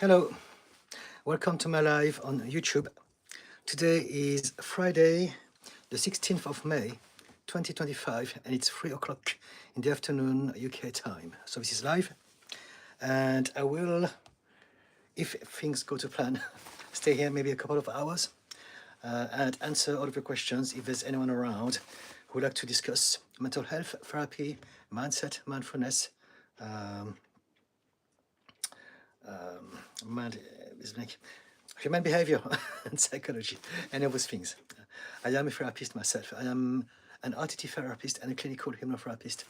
Hello, welcome to my live on YouTube. Today is Friday, the 16th of May, 2025, and it's 3 o'clock in the afternoon UK time. So this is live, and I will, if things go to plan, stay here maybe a couple of hours and answer all of your questions if there's anyone around who would like to discuss mental health, therapy, mindset, mindfulness, human behavior and psychology, and all those things. I am a therapist myself. I am an RTT therapist and a clinical hypnotherapist.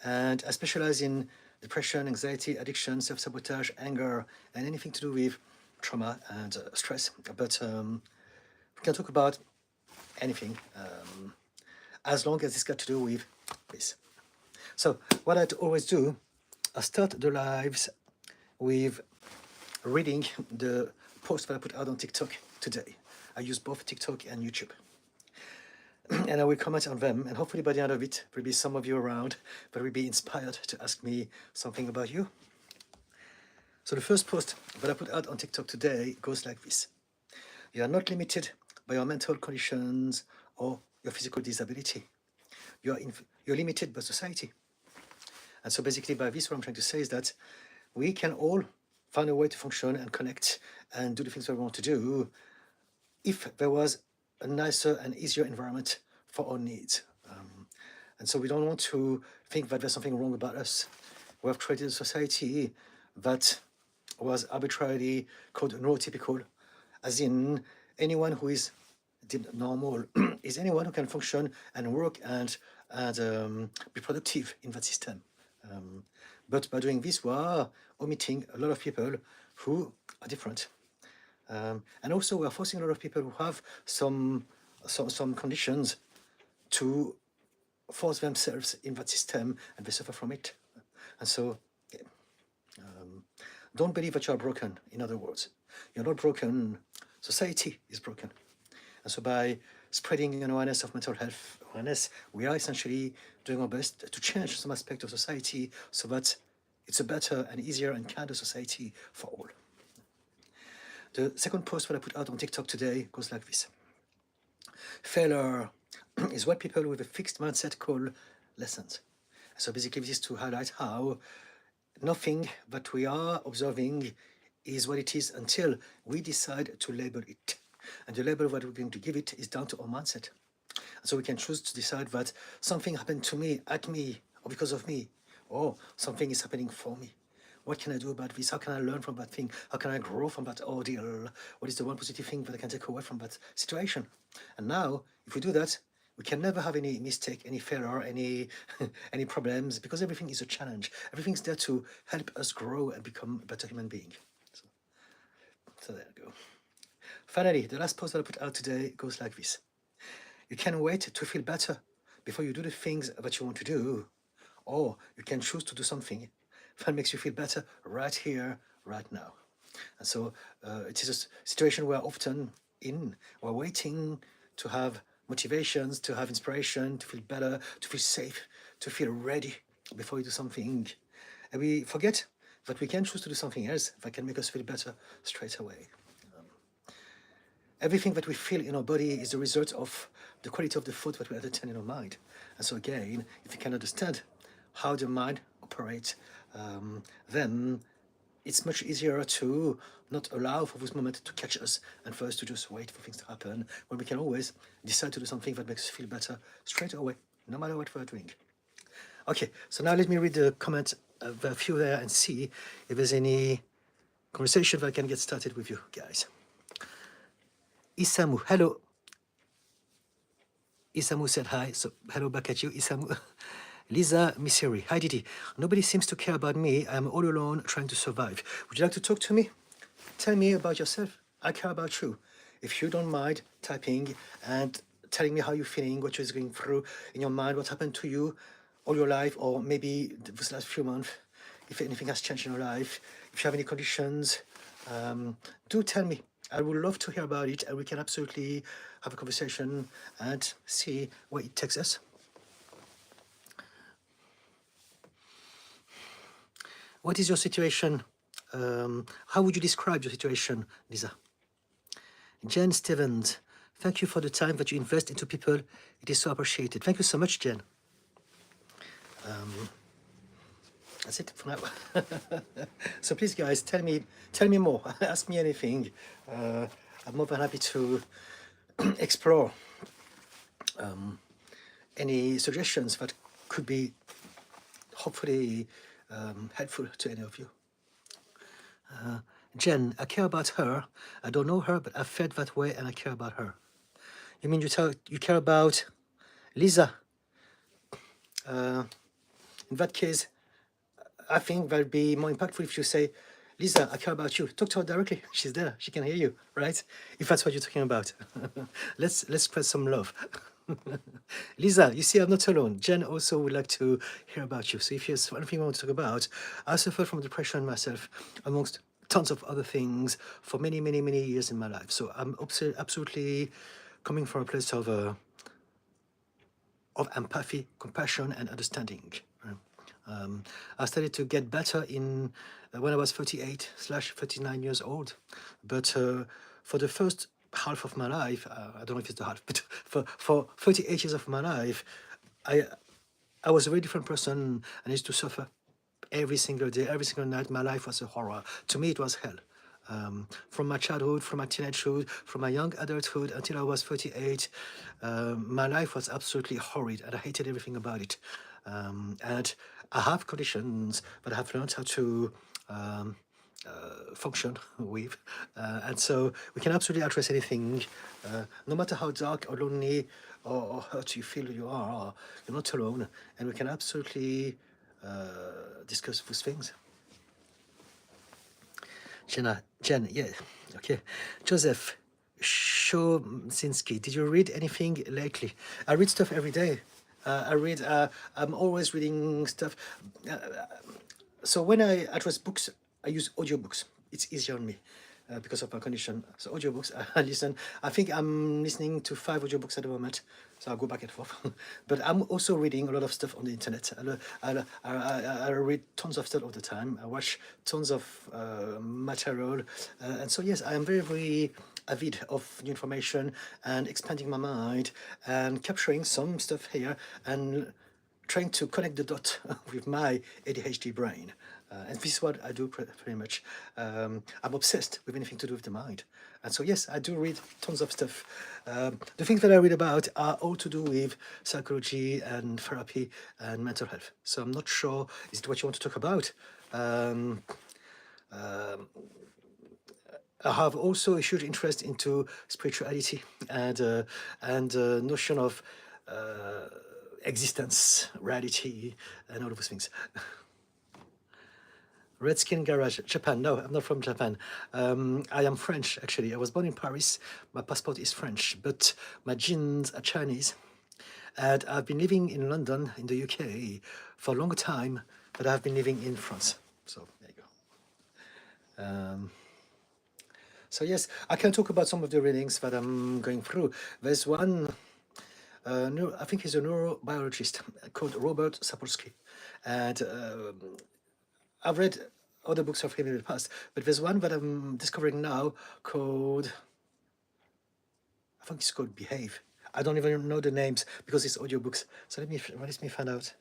And I specialize in depression, anxiety, addiction, self-sabotage, anger, and anything to do with trauma and stress. But we can talk about anything as long as it's got to do with this. So what I always do, I start the lives with reading the post that I put out on TikTok today. I use both TikTok and YouTube. And I will comment on them, and hopefully by the end of it, there will be some of you around that will be inspired to ask me something about you. So the first post that I put out on TikTok today goes like this. You are not limited by your mental conditions or your physical disability. You're limited by society. And so basically by this, what I'm trying to say is that we can all find a way to function and connect and do the things that we want to do if there was a nicer and easier environment for our needs. And so we don't want to think that there's something wrong about us. We have created a society that was arbitrarily called neurotypical, as in anyone who is normal is anyone who can function and work and be productive in that system. But by doing this, we are omitting a lot of people who are different. And also we are forcing a lot of people who have some conditions to force themselves in that system, and they suffer from it. And so don't believe that you are broken. In other words, you're not broken, society is broken. And so by spreading an awareness of mental health awareness, we are essentially doing our best to change some aspect of society so that it's a better and easier and kinder society for all. The second post that I put out on TikTok today goes like this. Failure is what people with a fixed mindset call lessons. So basically this is to highlight how nothing that we are observing is what it is until we decide to label it. And the label what we're going to give it is down to our mindset. And so we can choose to decide that something happened to me, at me, or because of me, or something is happening for me. What can I do about this? How can I learn from that thing? How can I grow from that ordeal? What is the one positive thing that I can take away from that situation? And now, if we do that, we can never have any mistake, any failure, any problems, because everything is a challenge. Everything's there to help us grow and become a better human being. So there we go. Finally, the last post that I put out today goes like this. You can wait to feel better before you do the things that you want to do, or you can choose to do something that makes you feel better right here, right now. And so it is a situation where often we're waiting to have motivations, to have inspiration, to feel better, to feel safe, to feel ready before we do something. And we forget that we can choose to do something else that can make us feel better straight away. Everything that we feel in our body is the result of the quality of the thought that we entertain in our mind. And so again, if you can understand how the mind operates, then it's much easier to not allow for this moment to catch us and for us to just wait for things to happen, when we can always decide to do something that makes us feel better straight away, no matter what we're doing. Okay, so now let me read the comments of a few there and see if there's any conversation that I can get started with you guys. Isamu, hello. Isamu said hi, so hello back at you, Isamu. Lisa Missouri, hi Didi. Nobody seems to care about me. I'm all alone trying to survive. Would you like to talk to me? Tell me about yourself. I care about you. If you don't mind typing and telling me how you're feeling, what you're going through in your mind, what happened to you all your life, or maybe this last few months, if anything has changed in your life, if you have any conditions, do tell me. I would love to hear about it, and we can absolutely have a conversation and see where it takes us. What is your situation How would you describe your situation, Lisa? Jen Stevens, thank you for the time that you invest into people. It is so appreciated. Thank you so much, Jen. That's it for now. So please, guys, tell me more. Ask me anything. I'm more than happy to explore any suggestions that could be hopefully helpful to any of you. Jen, I care about her. I don't know her, but I felt that way and I care about her. You mean you care about Lisa? In that case, I think that'd be more impactful if you say, Lisa, I care about you. Talk to her directly. She's there. She can hear you, right? If that's what you're talking about. Let's spread some love. Lisa, you see, I'm not alone. Jen also would like to hear about you. So if there's one thing I want to talk about, I suffered from depression myself, amongst tons of other things, for many, many, many years in my life. So I'm absolutely coming from a place of empathy, compassion, and understanding. I started to get better in when I was 38/39 years old, but for the first half of my life, I don't know if it's the half, but for 38 years of my life, I was a very different person. I used to suffer every single day, every single night. My life was a horror. To me, it was hell. From my childhood, from my teenagehood, from my young adulthood until I was 38, my life was absolutely horrid and I hated everything about it. And I have conditions, but I have learned how to function with. And so we can absolutely address anything, no matter how dark or lonely or hurt you feel you are, you're not alone. And we can absolutely discuss those things. Jen, yeah, okay. Joseph Shosinski, did you read anything lately? I read stuff every day. I'm always reading stuff. So when I address books, I use audiobooks. It's easier on me because of my condition. So audiobooks, I listen. I think I'm listening to 5 audiobooks at the moment. So I'll go back and forth. But I'm also reading a lot of stuff on the internet. I read tons of stuff all the time. I watch tons of material. And so, yes, I am very, very avid of new information and expanding my mind and capturing some stuff here and trying to connect the dot with my ADHD brain. And this is what I do pretty much. I'm obsessed with anything to do with the mind. And so, yes, I do read tons of stuff. The things that I read about are all to do with psychology and therapy and mental health. So I'm not sure, is it what you want to talk about? I have also a huge interest into spirituality and notion of existence, reality, and all of those things. Redskin Garage, Japan. No, I'm not from Japan. I am French, actually. I was born in Paris. My passport is French, but my genes are Chinese. And I've been living in London, in the UK, for a long time, but I've been living in France. So there you go. So yes, I can talk about some of the readings that I'm going through. There's one, I think he's a neurobiologist called Robert Sapolsky. And I've read other books of him in the past, but there's one that I'm discovering now called, I think it's called Behave. I don't even know the names because it's audiobooks. So let me find out.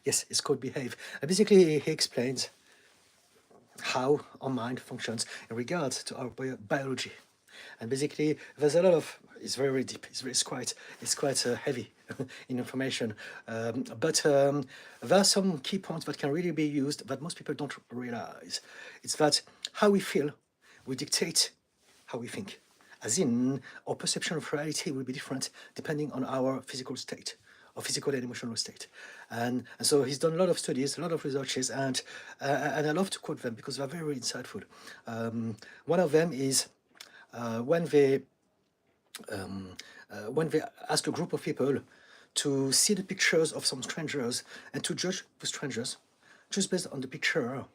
Yes, it's called Behave. And basically, he explains how our mind functions in regards to our biology. And basically, there's a lot of, it's very, very deep, it's quite heavy in information. But there are some key points that can really be used that most people don't realize. It's that how we feel will dictate how we think. As in, our perception of reality will be different depending on our physical state, or physical and emotional state. And so he's done a lot of studies, a lot of researches, and I love to quote them because they're very, very insightful. One of them is when they ask a group of people to see the pictures of some strangers and to judge the strangers just based on the picture,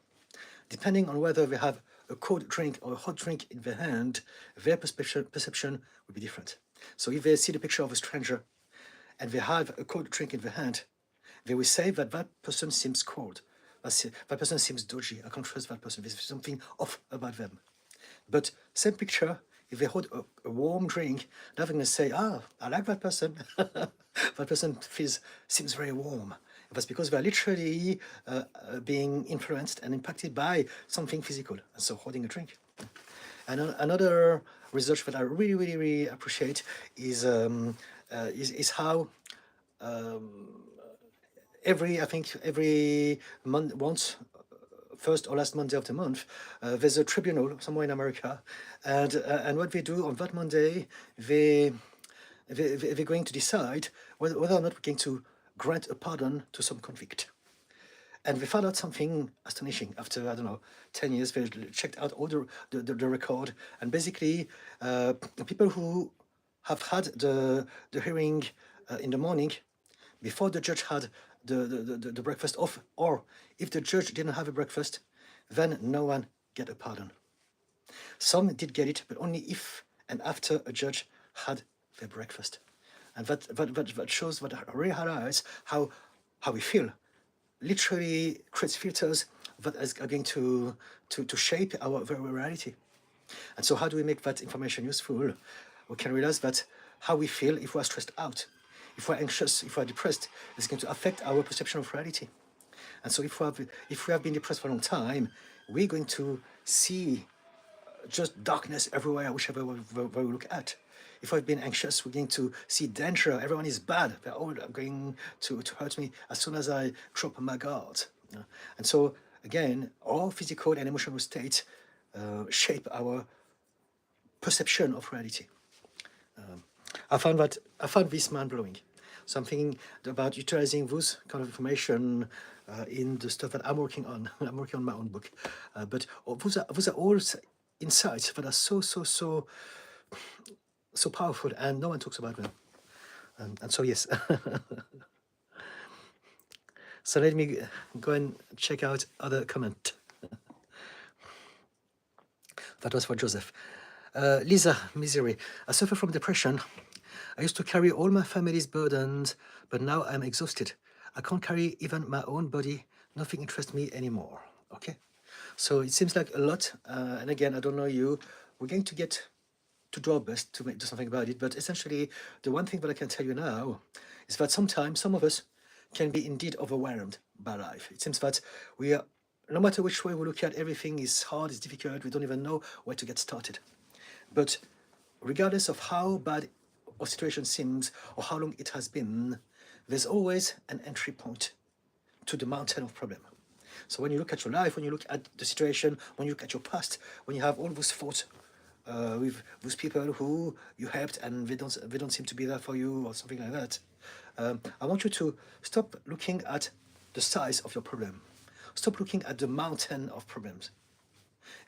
depending on whether they have a cold drink or a hot drink in their hand, their perception will be different. So if they see the picture of a stranger and they have a cold drink in their hand, they will say that that person seems cold, that person seems dodgy, I can't trust that person, there's something off about them. But same picture, if they hold a warm drink, they're going to say, ah, I like that person. That person seems very warm. That's because they're literally being influenced and impacted by something physical, and so holding a drink. And another research that I really appreciate is how every month, once, first or last Monday of the month, there's a tribunal somewhere in America, and what they do on that Monday, they're going to decide whether or not we're going to grant a pardon to some convict. And they found out something astonishing. After, I don't know, 10 years, they checked out all the record. And basically, people who have had the hearing in the morning, before the judge had the breakfast off, or if the judge didn't have a breakfast, then no one get a pardon. Some did get it, but only if and after a judge had their breakfast. And that shows, that really highlights how we feel. Literally creates filters that are going to shape our very reality. And so how do we make that information useful? We can realize that how we feel if we're stressed out, if we're anxious, if we're depressed, is going to affect our perception of reality. And so if we have been depressed for a long time, we're going to see just darkness everywhere, whichever way we look at. If I've been anxious, we're going to see danger. Everyone is bad. They're all going to hurt me as soon as I drop my guard. And so, again, all physical and emotional states shape our perception of reality. I found this mind-blowing. Something about utilizing those kind of information in the stuff that I'm working on. I'm working on my own book. But those are all insights that are so powerful, and no one talks about them. And so, yes. So let me go and check out other comment. That was for Joseph. Lisa, misery. I suffer from depression. I used to carry all my family's burdens, but now I'm exhausted. I can't carry even my own body. Nothing interests me anymore. Okay? So it seems like a lot. And again, I don't know you. We're going to get to do our best to do something about it. But essentially, the one thing that I can tell you now is that sometimes some of us can be indeed overwhelmed by life. It seems that we are, no matter which way we look at, everything is hard, it's difficult, we don't even know where to get started. But regardless of how bad a situation seems or how long it has been, there's always an entry point to the mountain of problem. So when you look at your life, when you look at the situation, when you look at your past, when you have all those thoughts with those people who you helped and they don't seem to be there for you or something like that, I want you to stop looking at the size of your problem. Stop looking at the mountain of problems.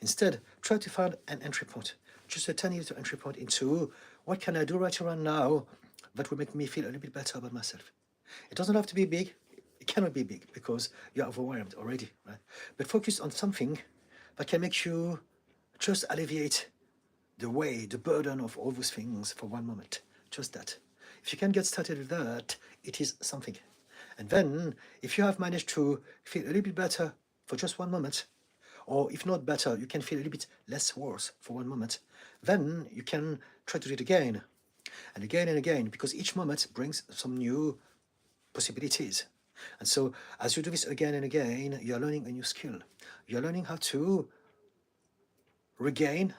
Instead, try to find an entry point, just a tiny little entry point into what can I do right around now that will make me feel a little bit better about myself. It doesn't have to be big. It cannot be big because you're overwhelmed already, right? But focus on something that can make you just alleviate the weight, the burden of all those things for one moment. Just that. If you can get started with that, it is something. And then, if you have managed to feel a little bit better for just one moment, or if not better, you can feel a little bit less worse for one moment, then you can try to do it again and again and again, because each moment brings some new possibilities. And so as you do this again and again, you're learning a new skill. You're learning how to regain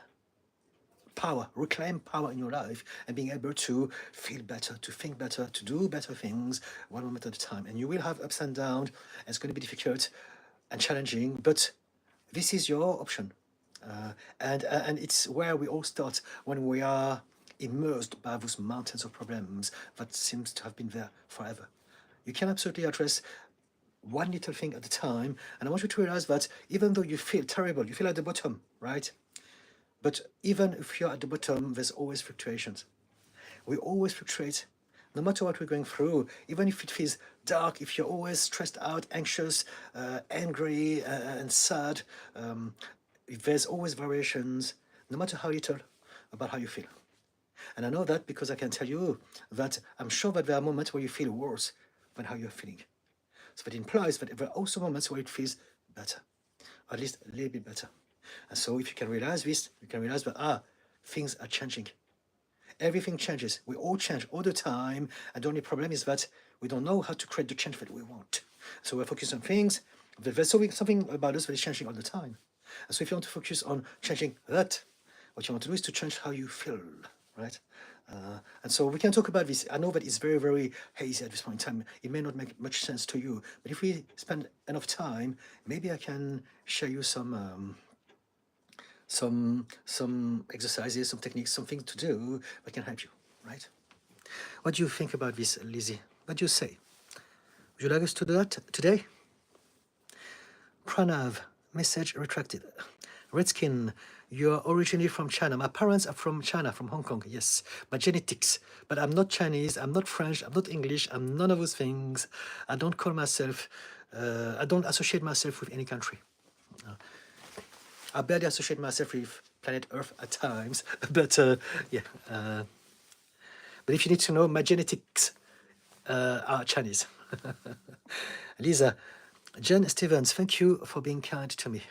power, reclaim power in your life, and being able to feel better, to think better, to do better things one moment at a time. And you will have ups and downs, and it's going to be difficult and challenging, but this is your option. And it's where we all start when we are immersed by those mountains of problems that seems to have been there forever. You can absolutely address one little thing at a time, and I want you to realize that even though you feel terrible, you feel at the bottom, right? But even if you're at the bottom, there's always fluctuations. We always fluctuate, no matter what we're going through, even if it feels dark, if you're always stressed out, anxious, angry, and sad, there's always variations, no matter how little, about how you feel. And I know that because I can tell you that I'm sure that there are moments where you feel worse than how you're feeling. So that implies that there are also moments where it feels better, at least a little bit better. And so if you can realize this, you can realize that, things are changing. Everything changes. We all change all the time. And the only problem is that we don't know how to create the change that we want. So we're focused on things. There's something about us that is changing all the time. And so if you want to focus on changing that, what you want to do is to change how you feel, right? And so we can talk about this. I know that it's very, very hazy at this point in time. It may not make much sense to you, but if we spend enough time, maybe I can share you some exercises, some techniques, something to do that can help you, right? What do you think about this, Lizzie? What do you say? Would you like us to do that today? Pranav, message retracted. Redskin, you're originally from China. My parents are from China, from Hong Kong, yes. My genetics. But I'm not Chinese, I'm not French, I'm not English, I'm none of those things. I don't call myself, I don't associate myself with any country. I barely associate myself with planet Earth at times, but yeah. But if you need to know, my genetics are Chinese. Lisa, Jen Stevens, thank you for being kind to me.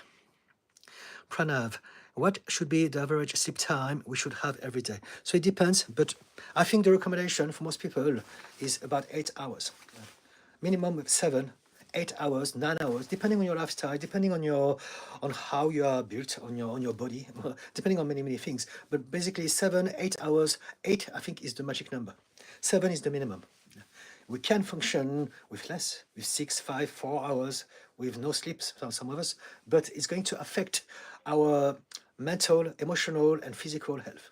Pranav, what should be the average sleep time we should have every day? So it depends, but I think the recommendation for most people is about 8 hours. Minimum 7, 8 hours, 9 hours, depending on your lifestyle, depending on how you are built, on your body, depending on many things. But basically 7, 8 hours, 8 I think is the magic number. 7 is the minimum. We can function with less, with 6, 5, 4 hours, with no sleep, some of us, but it's going to affect our mental, emotional, and physical health.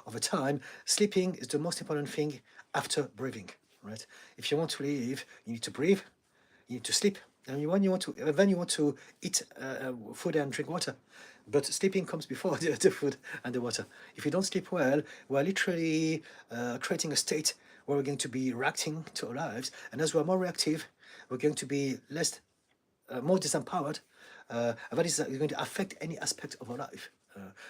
Over time, sleeping is the most important thing after breathing, right? If you want to live, you need to breathe, you need to sleep, and then you want to eat food and drink water. But sleeping comes before the food and the water. If you don't sleep well, we're literally creating a state where we're going to be reacting to our lives, and as we're more reactive, we're going to be more disempowered. And that is going to affect any aspect of our life.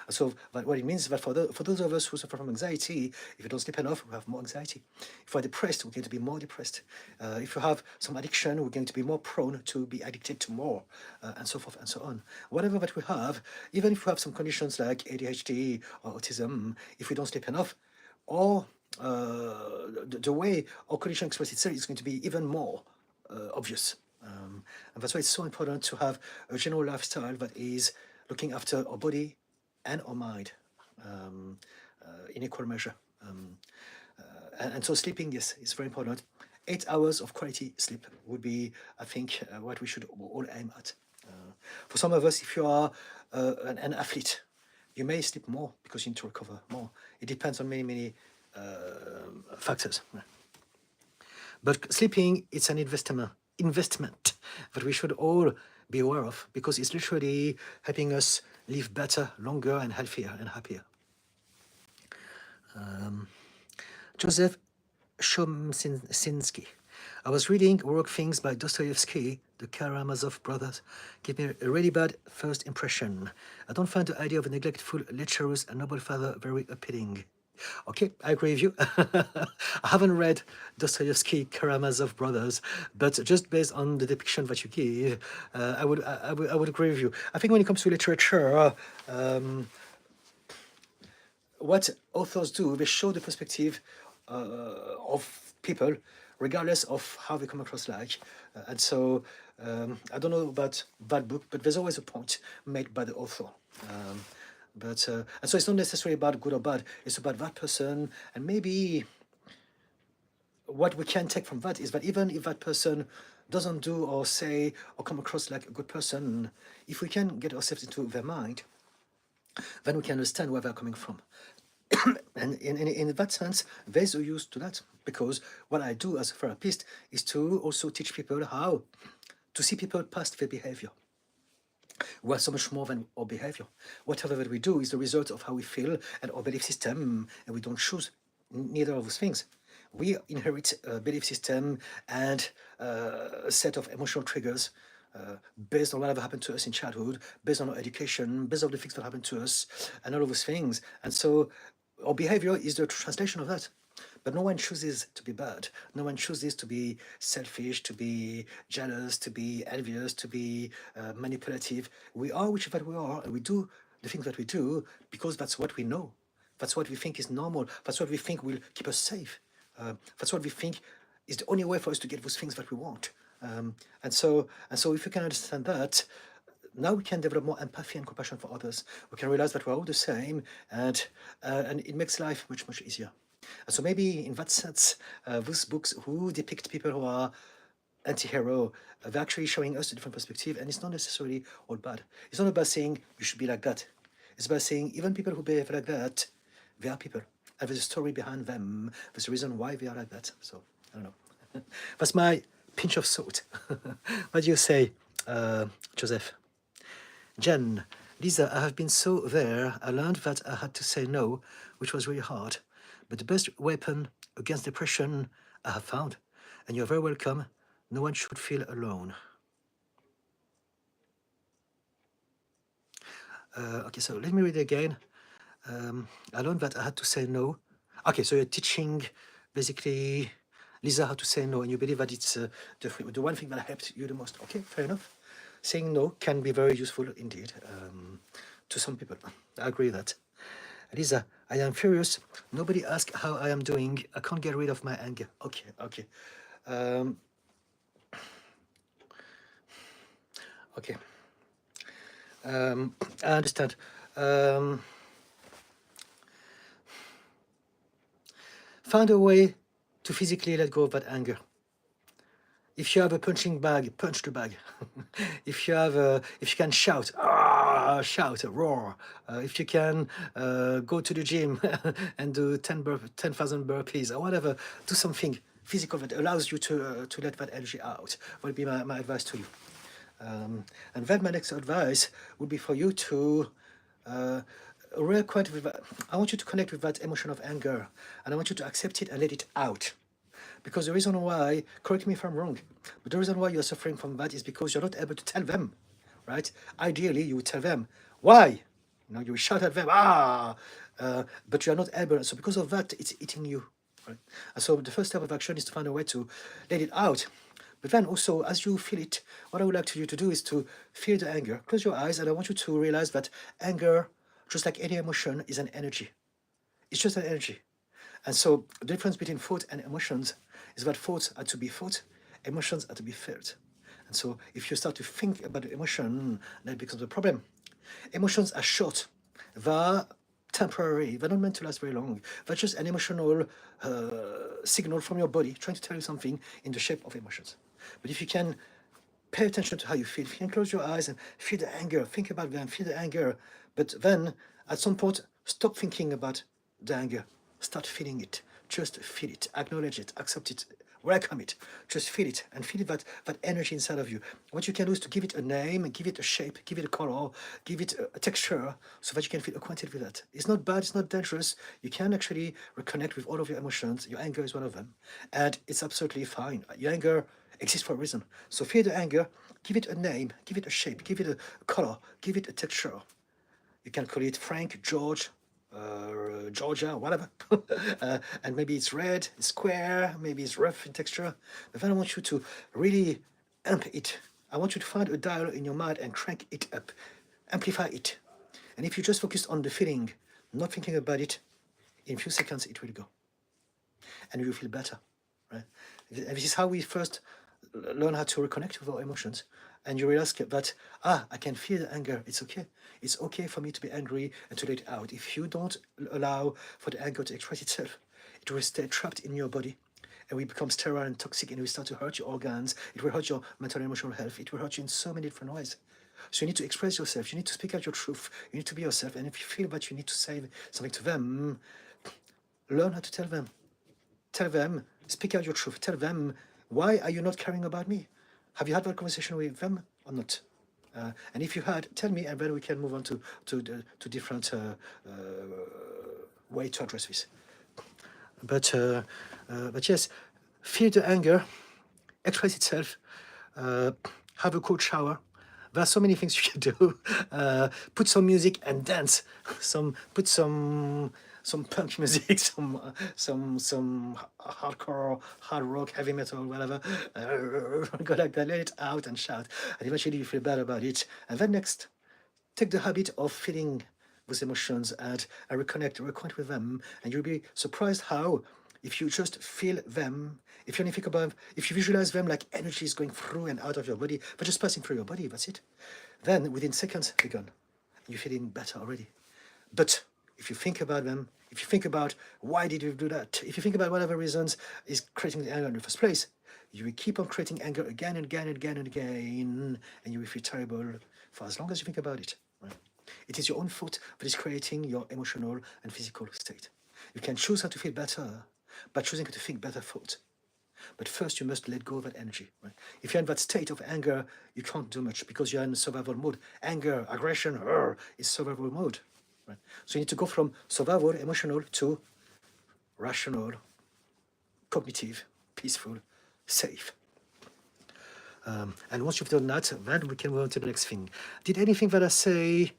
So what it means is that for those of us who suffer from anxiety, if you don't sleep enough, we have more anxiety. If we're depressed, we're going to be more depressed. If you have some addiction, we're going to be more prone to be addicted to more, and so forth and so on. Whatever that we have, even if we have some conditions like ADHD or autism, if we don't sleep enough, or the way our condition expresses itself is going to be even more obvious. And that's why it's so important to have a general lifestyle that is looking after our body and our mind in equal measure. And so sleeping, yes, is very important. 8 hours of quality sleep would be, I think, what we should all aim at. For some of us, if you are an athlete, you may sleep more because you need to recover more. It depends on many factors. But sleeping, it's an investment that we should all be aware of, because it's literally helping us live better, longer, and healthier and happier. Joseph Shomsinski. I was reading Work Things by Dostoevsky, the Karamazov brothers. Gave me a really bad first impression. I don't find the idea of a neglectful, lecherous, and noble father very appealing. Okay, I agree with you. I haven't read Dostoevsky, Karamazov brothers, but just based on the depiction that you give, I would agree with you. I think when it comes to literature, what authors do, they show the perspective of people, regardless of how they come across like. And so, I don't know about that book, but there's always a point made by the author. And so it's not necessarily about good or bad, it's about that person, and maybe what we can take from that is that even if that person doesn't do or say or come across like a good person, if we can get ourselves into their mind, then we can understand where they're coming from. And in that sense, there's a use to that, because what I do as a therapist is to also teach people how to see people past their behavior. We are so much more than our behavior. Whatever that we do is the result of how we feel and our belief system, and we don't choose neither of those things. We inherit a belief system and a set of emotional triggers based on whatever happened to us in childhood, based on our education, based on the things that happened to us, and all of those things. And so our behavior is the translation of that. But no one chooses to be bad. No one chooses to be selfish, to be jealous, to be envious, to be manipulative. We are whichever we are, and we do the things that we do because that's what we know. That's what we think is normal. That's what we think will keep us safe. That's what we think is the only way for us to get those things that we want. And so if we can understand that, now we can develop more empathy and compassion for others. We can realize that we're all the same, and it makes life much, much easier. And so maybe in that sense, those books who depict people who are anti-hero, they're actually showing us a different perspective, and it's not necessarily all bad. It's not about saying you should be like that. It's about saying even people who behave like that, they are people, and there's a story behind them. There's a reason why they are like that. So I don't know. That's my pinch of salt. What do you say, Joseph? Jen, Lisa, I have been so there. I learned that I had to say no, which was really hard. But the best weapon against depression I have found. And you're very welcome. No one should feel alone. Okay, so let me read it again. I learned that I had to say no. Okay, so you're teaching basically Lisa how to say no, and you believe that it's the one thing that helped you the most. Okay, fair enough. Saying no can be very useful indeed to some people. I agree with that. Lisa, I am furious. Nobody asked how I am doing. I can't get rid of my anger. Okay, okay. Okay. I understand. Find a way to physically let go of that anger. If you have a punching bag, punch the bag. If you can shout, shout, roar. If you can go to the gym and do 10,000 burpees or whatever, do something physical that allows you to let that energy out. Would be my advice to you. And then my next advice would be for you to reacquaint with that. I want you to connect with that emotion of anger, and I want you to accept it and let it out. Because the reason why, correct me if I'm wrong, but the reason why you're suffering from that is because you're not able to tell them, right? Ideally, you would tell them why. You shout at them, but you're not able. So because of that, it's eating you, right? And so the first step of action is to find a way to let it out. But then also, as you feel it, what I would like you to do is to feel the anger. Close your eyes, and I want you to realize that anger, just like any emotion, is an energy. It's just an energy. And so the difference between thought and emotions is that thoughts are to be thought, emotions are to be felt. And so if you start to think about the emotion, that becomes a problem. Emotions are short. They're temporary. They're not meant to last very long. They're just an emotional signal from your body trying to tell you something in the shape of emotions. But if you can pay attention to how you feel, if you can close your eyes and feel the anger, think about them, feel the anger, but then at some point, stop thinking about the anger. Start feeling it. Just feel it. Acknowledge it. Accept it. Welcome it. Just feel it and feel that energy inside of you. What you can do is to give it a name, give it a shape, give it a color, give it a texture so that you can feel acquainted with that. It's not bad. It's not dangerous. You can actually reconnect with all of your emotions. Your anger is one of them. And it's absolutely fine. Your anger exists for a reason. So feel the anger. Give it a name. Give it a shape. Give it a color. Give it a texture. You can call it Frank, George, Georgia, whatever. And maybe it's red, it's square, maybe it's rough in texture. But then I want you to really amp it. I want you to find a dial in your mind and crank it up, amplify it. And if you just focus on the feeling, not thinking about it, in a few seconds it will go. And you will feel better, right? And this is how we first learn how to reconnect with our emotions. And you realize that, I can feel the anger. It's okay. It's okay for me to be angry and to let it out. If you don't allow for the anger to express itself, it will stay trapped in your body and we become sterile and toxic, and it will start to hurt your organs. It will hurt your mental and emotional health. It will hurt you in so many different ways. So you need to express yourself. You need to speak out your truth. You need to be yourself. And if you feel that you need to say something to them, learn how to tell them. Tell them, speak out your truth. Tell them, why are you not caring about me? Have you had that conversation with them or not? And if you had, tell me, and then we can move on to different way to address this. But yes, feel the anger, express itself, have a cold shower. There are so many things you can do. Put some music and dance. Put some some punk music, some hardcore, hard rock, heavy metal, whatever. Go like that, let it out and shout, and eventually you feel better about it. And then next, take the habit of feeling those emotions and reconnect with them, and you'll be surprised how, if you just feel them, if you only think about, if you visualize them like energy is going through and out of your body, but just passing through your body, that's it. Then within seconds, they're gone. You're feeling better already. But if you think about them, if you think about why did you do that, if you think about whatever reasons is creating the anger in the first place, you will keep on creating anger again and again and again and again, and you will feel terrible for as long as you think about it. Right? It is your own thought that is creating your emotional and physical state. You can choose how to feel better by choosing how to think better thought. But first, you must let go of that energy. Right? If you're in that state of anger, you can't do much because you're in survival mode. Anger, aggression, is survival mode. Right? So you need to go from survival, emotional, to rational, cognitive, peaceful, safe. And once you've done that, then we can move on to the next thing. Did anything that I say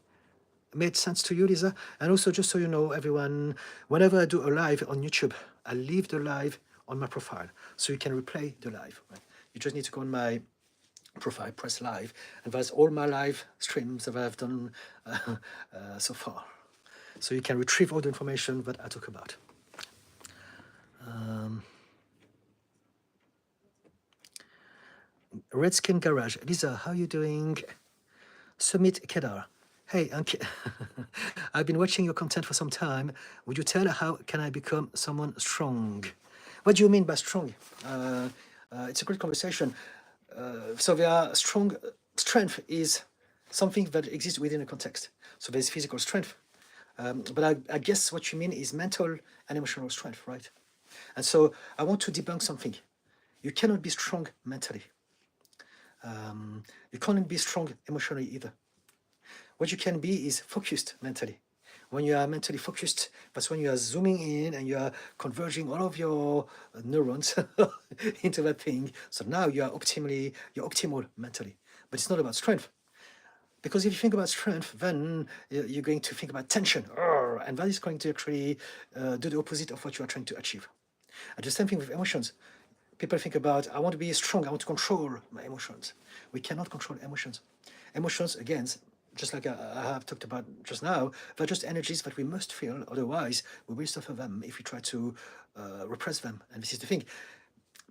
made sense to you, Lisa? And also, just so you know, everyone, whenever I do a live on YouTube, I leave the live on my profile, so you can replay the live. Right? You just need to go on my profile, press live, and that's all my live streams that I've done so far. So you can retrieve all the information that I talk about. Redskin Garage, Lisa, how are you doing? Sumit Kedar, hey, I've been watching your content for some time. Would you tell how can I become someone strong? What do you mean by strong? It's a great conversation. So there are strength is something that exists within a context. So there's physical strength. But I guess what you mean is mental and emotional strength, right? And so I want to debunk something. You cannot be strong mentally. You can't be strong emotionally either. What you can be is focused mentally. When you are mentally focused, that's when you are zooming in and you are converging all of your neurons into that thing. So now you're optimal mentally. But it's not about strength. Because if you think about strength, then you're going to think about tension, and that is going to actually do the opposite of what you are trying to achieve. And the same thing with emotions. People think about, I want to be strong, I want to control my emotions. We cannot control emotions. Emotions, again, just like I have talked about just now, they're just energies that we must feel, otherwise we will suffer them if we try to repress them. And this is the thing.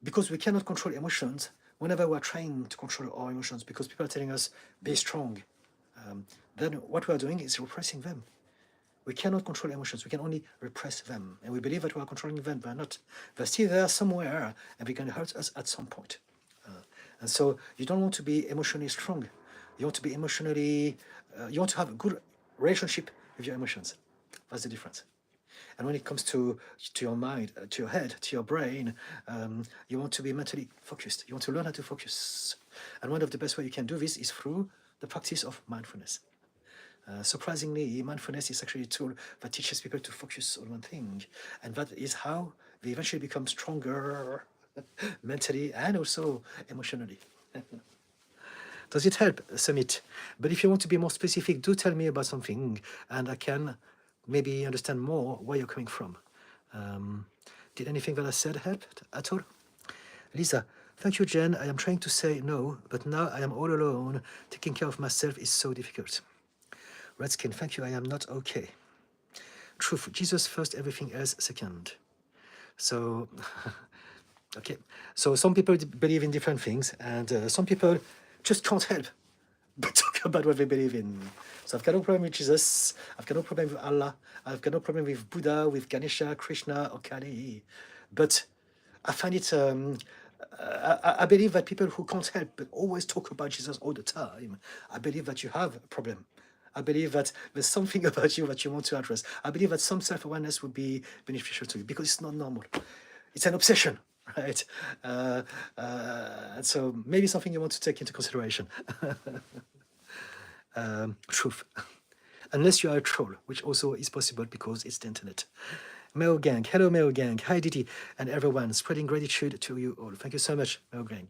Because we cannot control emotions, whenever we're trying to control our emotions, because people are telling us, be strong, then what we are doing is repressing them. We cannot control emotions. We can only repress them. And we believe that we are controlling them, but not. They're still there somewhere, and they can hurt us at some point. And so you don't want to be emotionally strong. You want to be emotionally, you want to have a good relationship with your emotions. That's the difference. And when it comes to your mind, to your head, to your brain, you want to be mentally focused. You want to learn how to focus. And one of the best ways you can do this is through the practice of mindfulness. Surprisingly, mindfulness is actually a tool that teaches people to focus on one thing. And that is how they eventually become stronger mentally and also emotionally. Does it help, Sumit? But if you want to be more specific, do tell me about something, and I can maybe understand more where you're coming from. Did anything that I said help at all? Lisa, thank you, Jen. I am trying to say no, but now I am all alone. Taking care of myself is so difficult. Redskin, thank you. I am not okay. Truth, Jesus first, everything else second. So, okay. So some people believe in different things, and some people just can't help but talk about what they believe in. So I've got no problem with Jesus. I've got no problem with Allah. I've got no problem with Buddha, with Ganesha, Krishna, or Kali. But I find it, I believe that people who can't help but always talk about Jesus all the time, I believe that you have a problem. I believe that there's something about you that you want to address. I believe that some self-awareness would be beneficial to you because it's not normal. It's an obsession, right? And so maybe something you want to take into consideration. Truth. Unless you are a troll, which also is possible because it's the internet. Meo Gang, hello Meo Gang, hi Didi, and everyone, spreading gratitude to you all. Thank you so much, Meo Gang.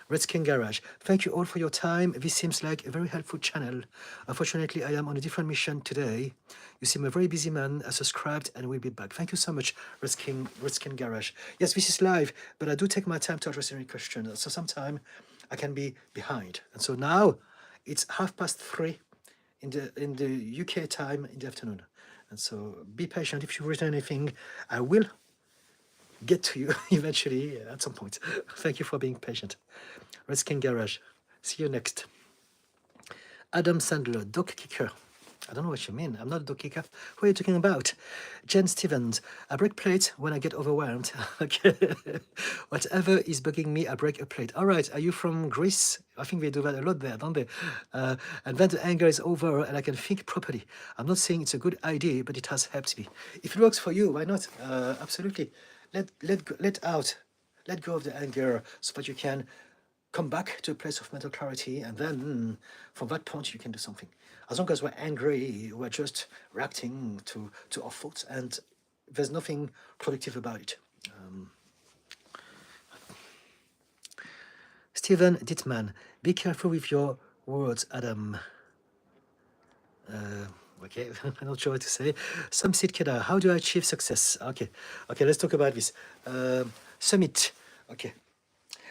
Redskin Garage. Thank you all for your time. This seems like a very helpful channel. Unfortunately, I am on a different mission today. You seem a very busy man. I subscribed and will be back. Thank you so much, Redskin Garage. Yes, this is live, but I do take my time to address any questions. So sometimes I can be behind. And so now it's 3:30 in the UK time in the afternoon. And so be patient. If you've written anything, I will get to you eventually at some point. Thank you for being patient. Redskin Garage. See you next. Adam Sandler, dog kicker. I don't know what you mean. I'm not a dog kicker. Who are you talking about? Jen Stevens. I break plates when I get overwhelmed. Okay. Whatever is bugging me, I break a plate. All right. Are you from Greece? I think they do that a lot there, don't they? And then the anger is over and I can think properly. I'm not saying it's a good idea, but it has helped me. If it works for you, why not? Absolutely. Let go of the anger so that you can come back to a place of mental clarity, and then from that point you can do something. As long as we're angry, we're just reacting to our thoughts, and there's nothing productive about it. Stephen Dittman, be careful with your words, Adam. Okay, I'm not sure what to say. Some Keda, how do I achieve success? Okay, let's talk about this. Summit, okay.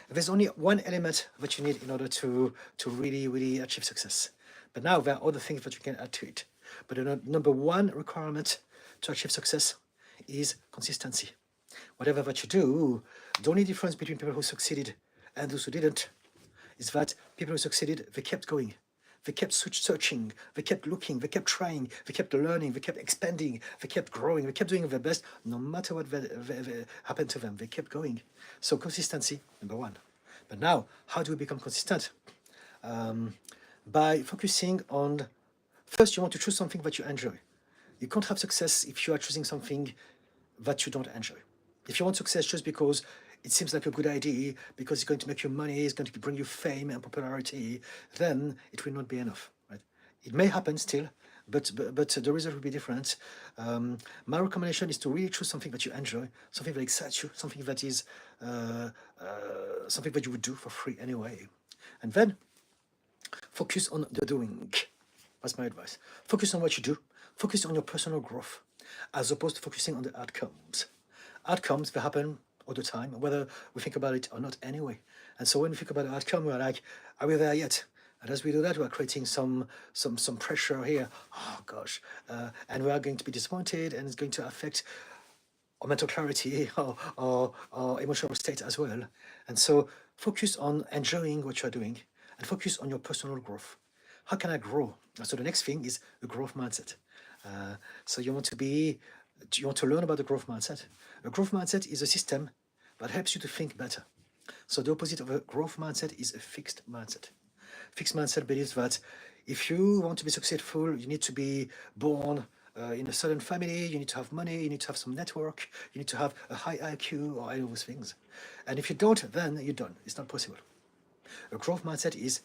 There's only one element that you need in order to really achieve success. But now there are other things that you can add to it. But the number one requirement to achieve success is consistency. Whatever that you do, the only difference between people who succeeded and those who didn't is that people who succeeded, they kept going. They kept searching, they kept looking, they kept trying, they kept learning, they kept expanding, they kept growing, they kept doing their best, no matter what happened to them, they kept going. So consistency, number one. But now, how do we become consistent? By focusing on, first you want to choose something that you enjoy. You can't have success if you are choosing something that you don't enjoy. If you want success just because it seems like a good idea, because it's going to make you money, it's going to bring you fame and popularity, then it will not be enough. Right? It may happen still, but the result will be different. My recommendation is to really choose something that you enjoy, something that excites you, something that is something that you would do for free anyway. And then focus on the doing. That's my advice. Focus on what you do. Focus on your personal growth, as opposed to focusing on the outcomes. Outcomes, they happen all the time, whether we think about it or not anyway. And so when we think about the outcome, we're like, are we there yet? And as we do that, we're creating some pressure here. Oh gosh, and we are going to be disappointed, and it's going to affect our mental clarity or emotional state as well. And so focus on enjoying what you're doing and focus on your personal growth. How can I grow? So the next thing is the growth mindset. So you want to learn about the growth mindset. A growth mindset is a system that helps you to think better. So the opposite of a growth mindset is a fixed mindset. Fixed mindset believes that if you want to be successful, you need to be born in a certain family, you need to have money, you need to have some network, you need to have a high IQ or any of those things. And if you don't, then you're done. It's not possible. A growth mindset is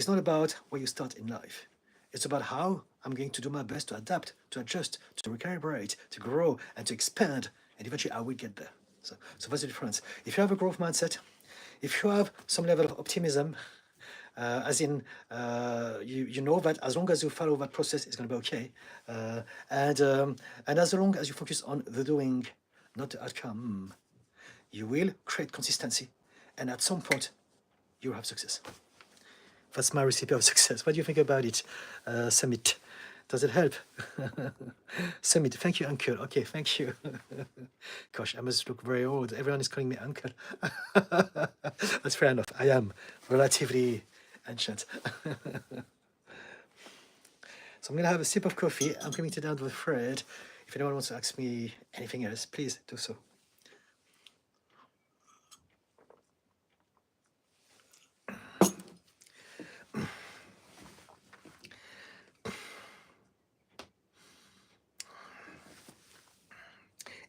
not about where you start in life. It's about how I'm going to do my best to adapt, to adjust, to recalibrate, to grow, and to expand, and eventually I will get there. So that's the difference. If you have a growth mindset, if you have some level of optimism, as in you know that as long as you follow that process, it's going to be okay. And as long as you focus on the doing, not the outcome, you will create consistency, and at some point, you'll have success. That's my recipe of success. What do you think about it, Summit? Does it help? Summit, thank you, Uncle. Okay, thank you. Gosh, I must look very old. Everyone is calling me Uncle. That's fair enough. I am relatively ancient. So I'm going to have a sip of coffee. I'm coming to down to the Fred. If anyone wants to ask me anything else, please do so.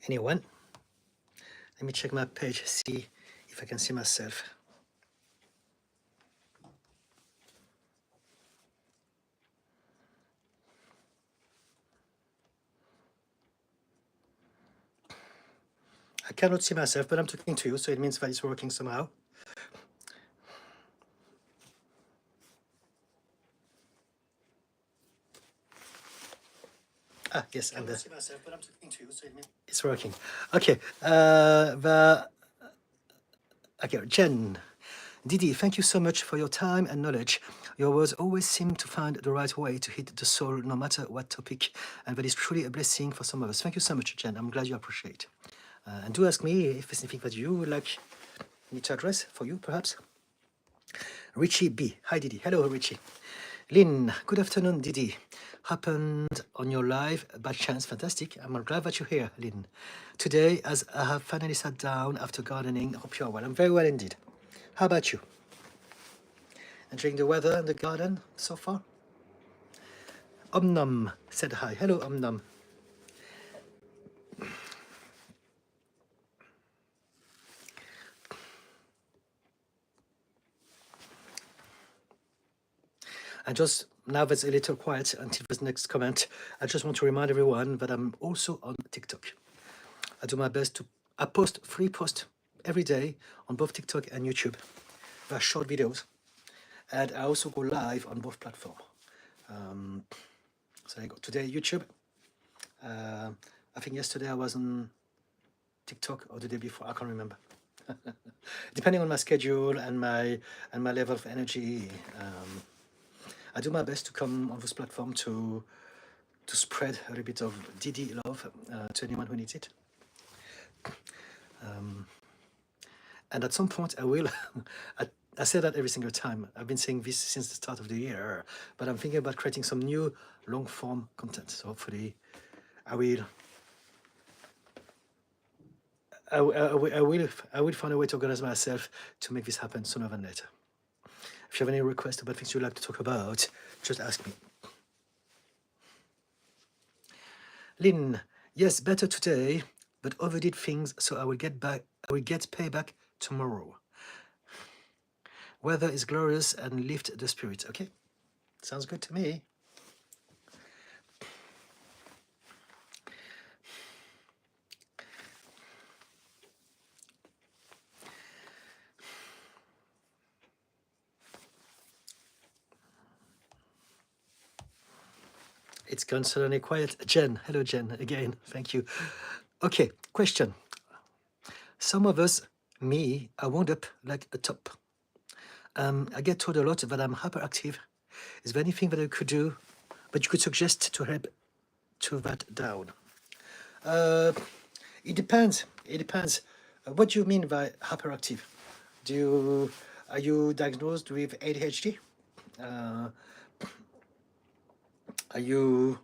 Anyone? Let me check my page, see if I can see myself. I cannot see myself, but I'm talking to you, so it means that it's working somehow. Ah, yes, I and can't see myself, but I'm talking to you, so it may... it's working. Okay, okay, Jen. Didi, thank you so much for your time and knowledge. Your words always seem to find the right way to hit the soul, no matter what topic, and that is truly a blessing for some of us. Thank you so much, Jen. I'm glad you appreciate. And do ask me if there's anything that you would like me to address for you, perhaps. Richie B. Hi, Didi. Hello, Richie. Lynn, good afternoon, Didi. Happened on your live by chance. Fantastic. I'm glad that you're here, Lynn. Today, as I have finally sat down after gardening, hope you are well. I'm very well indeed. How about you? Enjoying the weather and the garden so far? Omnum said hi. Hello, Omnum. And just now that's a little quiet until this next comment, I just want to remind everyone that I'm also on TikTok. I do my best to, I post 3 posts every day on both TikTok and YouTube. They're short videos. And I also go live on both platforms. So I go today, YouTube. I think yesterday I was on TikTok or the day before, I can't remember. Depending on my schedule and my level of energy, I do my best to come on this platform to spread a little bit of Didi love to anyone who needs it. And at some point, I will. I say that every single time. I've been saying this since the start of the year, but I'm thinking about creating some new long-form content. So hopefully, I will find a way to organize myself to make this happen sooner than later. If you have any requests about things you'd like to talk about, just ask me. Lynn, yes, better today, but overdid things, so I will get payback tomorrow. Weather is glorious and lift the spirit. Okay, sounds good to me. It's gone suddenly quiet. Jen, hello Jen, again, thank you. Okay, question. Some of us, me, I wound up like a top. I get told a lot that I'm hyperactive. Is there anything that I could do, but you could suggest to help to that down? It depends. It depends. What do you mean by hyperactive? Are you diagnosed with ADHD? Are you?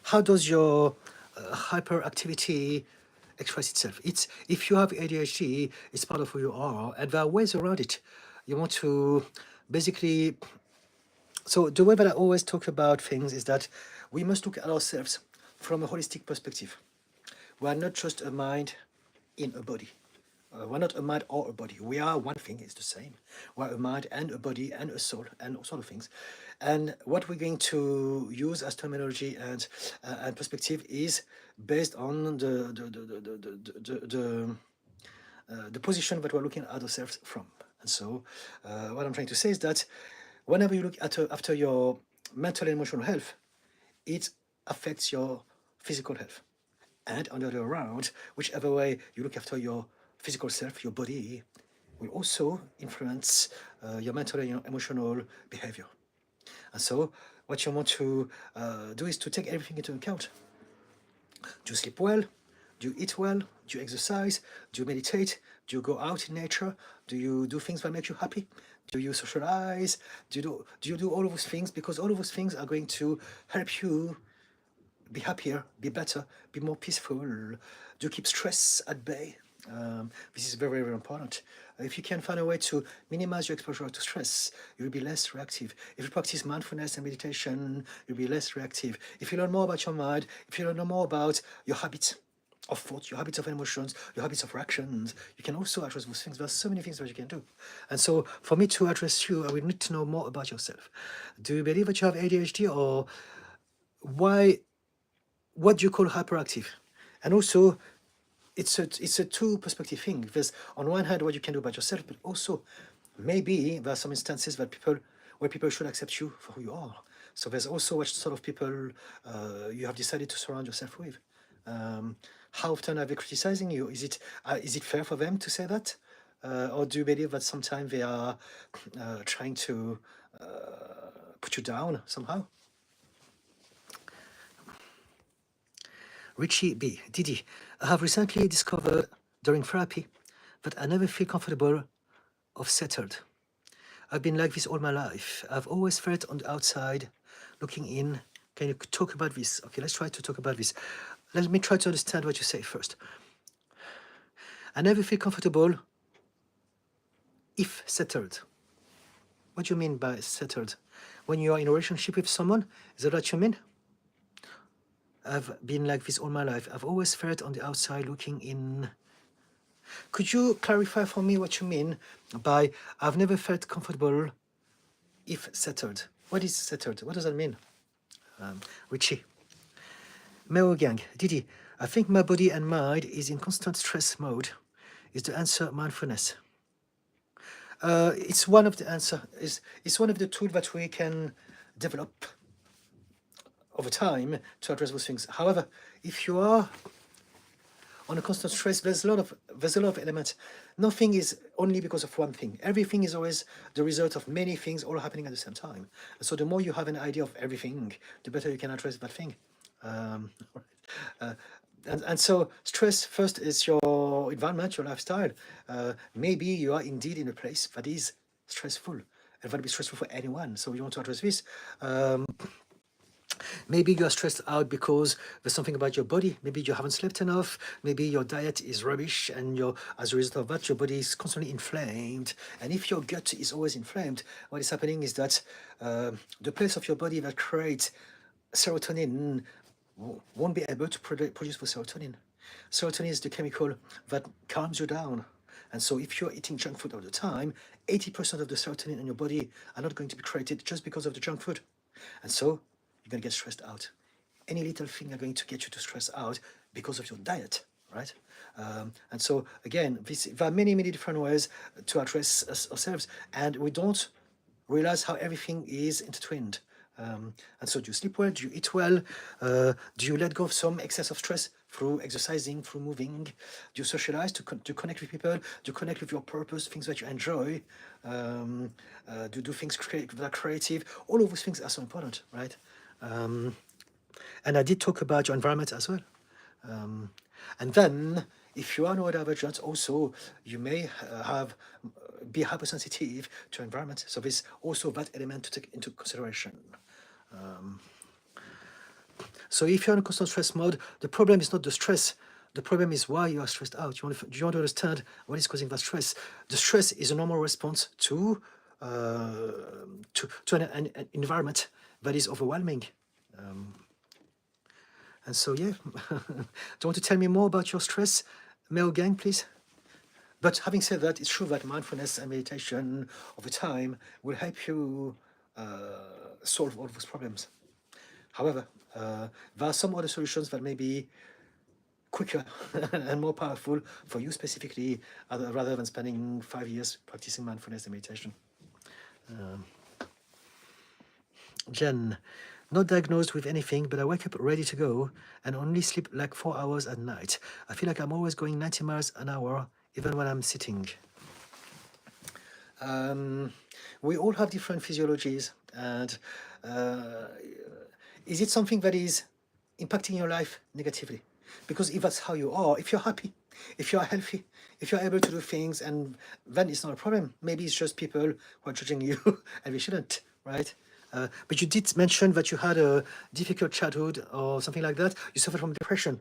How does your hyperactivity express itself? It's if you have ADHD, it's part of who you are, and there are ways around it. You want to basically. So the way that I always talk about things is that we must look at ourselves from a holistic perspective. We are not just a mind in a body. We're not a mind or a body. We are one thing, it's the same. We're a mind and a body and a soul and all sort of things. And what we're going to use as terminology and perspective is based on the position that we're looking at ourselves from. And so what I'm trying to say is that whenever you look at after your mental and emotional health, it affects your physical health. And on the other around, whichever way you look after your physical self, your body, will also influence your mental and your emotional behavior. And so what you want to do is to take everything into account. Do you sleep well? Do you eat well? Do you exercise? Do you meditate? Do you go out in nature? Do you do things that make you happy? Do you socialize? Do you do all of those things? Because all of those things are going to help you be happier, be better, be more peaceful. Do you keep stress at bay? This is very, very important. If you can find a way to minimize your exposure to stress, you'll be less reactive. If you practice mindfulness and meditation, you'll be less reactive. If you learn more about your mind, if you learn more about your habits of thought, your habits of emotions, your habits of reactions, you can also address those things. There's so many things that you can do. And so for me to address you, I would need to know more about yourself. Do you believe that you have ADHD, or what do you call hyperactive? And also, it's a two perspective thing. Because on one hand, what you can do about yourself, but also maybe there are some instances where people should accept you for who you are. So there's also what sort of people you have decided to surround yourself with. How often are they criticizing you? Is it fair for them to say that? Or do you believe that sometimes they are trying to put you down somehow? Richie B. Didi, I have recently discovered during therapy that I never feel comfortable or settled. I've been like this all my life. I've always felt on the outside, looking in. Can you talk about this? Okay, let's try to talk about this. Let me try to understand what you say first. I never feel comfortable if settled. What do you mean by settled? When you are in a relationship with someone, is that what you mean? I've been like this all my life. I've always felt on the outside looking in. Could you clarify for me what you mean by I've never felt comfortable if settled? What is settled? What does that mean? Richie. Meo Gang. Didi, I think my body and mind is in constant stress mode. Is the answer mindfulness? It's one of the answer. It's one of the tools that we can develop over time to address those things. However, if you are on a constant stress, there's a lot of elements. Nothing is only because of one thing. Everything is always the result of many things all happening at the same time. So the more you have an idea of everything, the better you can address that thing. And so stress first is your environment, your lifestyle. Maybe you are indeed in a place that is stressful, and that will be stressful for anyone. So you want to address this. Maybe you're stressed out because there's something about your body. Maybe you haven't slept enough. Maybe your diet is rubbish, and as a result of that, your body is constantly inflamed. And if your gut is always inflamed, what is happening is that the place of your body that creates serotonin won't be able to produce the serotonin. Serotonin is the chemical that calms you down. And so if you're eating junk food all the time, 80% of the serotonin in your body are not going to be created just because of the junk food. And so you're going to get stressed out. Any little thing are going to get you to stress out because of your diet, right? And so again, there are many, many different ways to address ourselves, and we don't realize how everything is intertwined. And so do you sleep well? Do you eat well? Do you let go of some excess of stress through exercising, through moving? Do you socialize to connect with people? Do you connect with your purpose, things that you enjoy? Do you do things that are creative? All of those things are so important, right? And I did talk about your environment as well. And then, if you are neurodivergent, also you may be hypersensitive to environment. So there's also that element to take into consideration. So if you're in a constant stress mode, the problem is not the stress. The problem is why you are stressed out. Do you want to understand what is causing that stress? The stress is a normal response to an environment that is overwhelming. And so, yeah, do you want to tell me more about your stress, Mel Gang, please? But having said that, it's true that mindfulness and meditation over time will help you solve all of those problems. However, there are some other solutions that may be quicker and more powerful for you specifically, rather than spending 5 years practicing mindfulness and meditation. Jen, not diagnosed with anything, but I wake up ready to go and only sleep like 4 hours at night. I feel like I'm always going 90 miles an hour, even when I'm sitting. We all have different physiologies, and is it something that is impacting your life negatively? Because if that's how you are, if you're happy, if you're healthy, if you're able to do things, and then it's not a problem. Maybe it's just people who are judging you, and we shouldn't, right? But you did mention that you had a difficult childhood or something like that. You suffered from depression.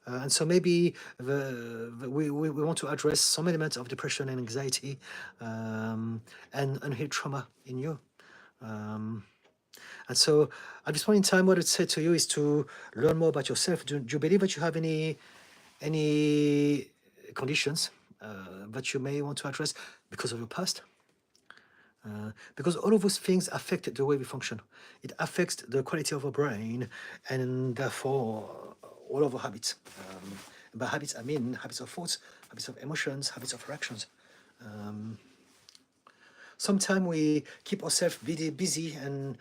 And so maybe we want to address some elements of depression and anxiety and unhealed trauma in you. And so at this point in time, what I'd say to you is to learn more about yourself. Do you believe that you have any conditions that you may want to address because of your past? Because all of those things affect the way we function. It affects the quality of our brain, and therefore all of our habits. By habits, I mean habits of thoughts, habits of emotions, habits of reactions. sometimes we keep ourselves busy and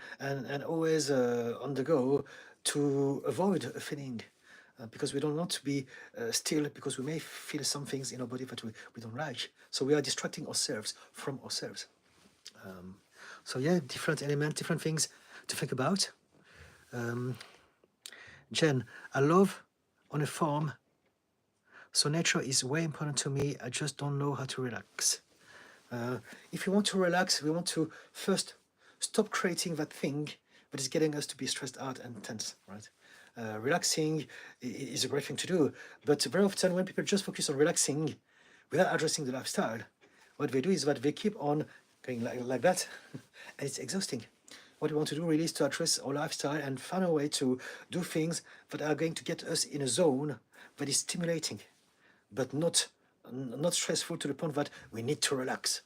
always on the go to avoid a feeling. Because we don't want to be still, because we may feel some things in our body that we don't like. So we are distracting ourselves from ourselves. So yeah, different elements, different things to think about. Jen, I love on a farm, so nature is way important to me. I just don't know how to relax. If you want to relax, we want to first stop creating that thing that is getting us to be stressed out and tense, right? Relaxing is a great thing to do, but very often when people just focus on relaxing without addressing the lifestyle, what they do is that they keep on going like that, and it's exhausting. What we want to do really is to address our lifestyle and find a way to do things that are going to get us in a zone that is stimulating, but not stressful to the point that we need to relax.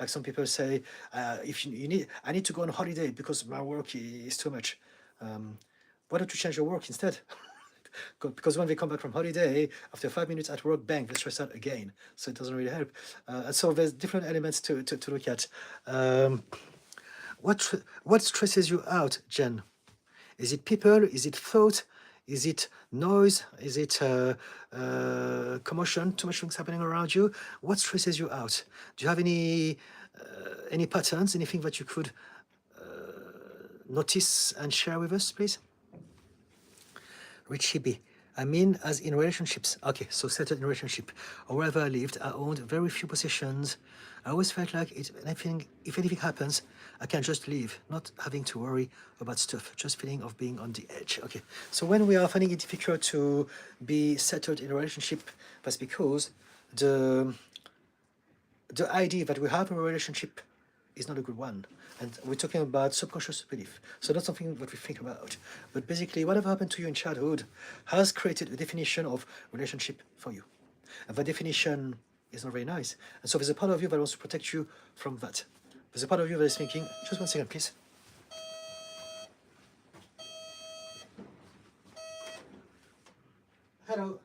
Like some people say, if you need, I need to go on holiday because my work is too much. Why don't you change your work instead? Because when they come back from holiday, after 5 minutes at work, bang, they stress out again. So it doesn't really help. And so there's different elements to look at. What stresses you out, Jen? Is it people? Is it thought? Is it noise? Is it commotion? Too much things happening around you? What stresses you out? Do you have any patterns? Anything that you could notice and share with us, please? Richie B. I mean, as in relationships. Okay, so settled in relationship. Or wherever I lived, I owned very few possessions. I always felt like if anything happens, I can just leave, not having to worry about stuff, just feeling of being on the edge. Okay, so when we are finding it difficult to be settled in a relationship, that's because the idea that we have a relationship is not a good one. And we're talking about subconscious belief. So not something that we think about. But basically, whatever happened to you in childhood has created a definition of relationship for you. And that definition is not very nice. And so there's a part of you that wants to protect you from that. There's a part of you that is thinking, just 1 second, please. Hello.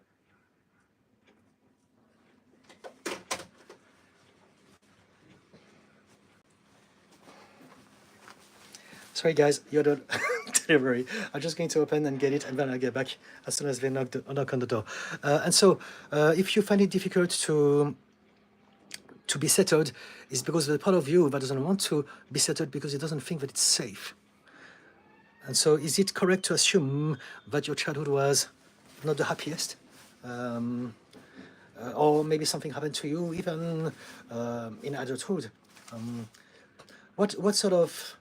Sorry guys, you're the delivery. I'm just going to open and get it, and then I'll get back as soon as they knock on the door. And so, if you find it difficult to be settled, it's because there's a part of you that doesn't want to be settled because it doesn't think that it's safe. And so, is it correct to assume that your childhood was not the happiest? Or maybe something happened to you even in adulthood? What sort of...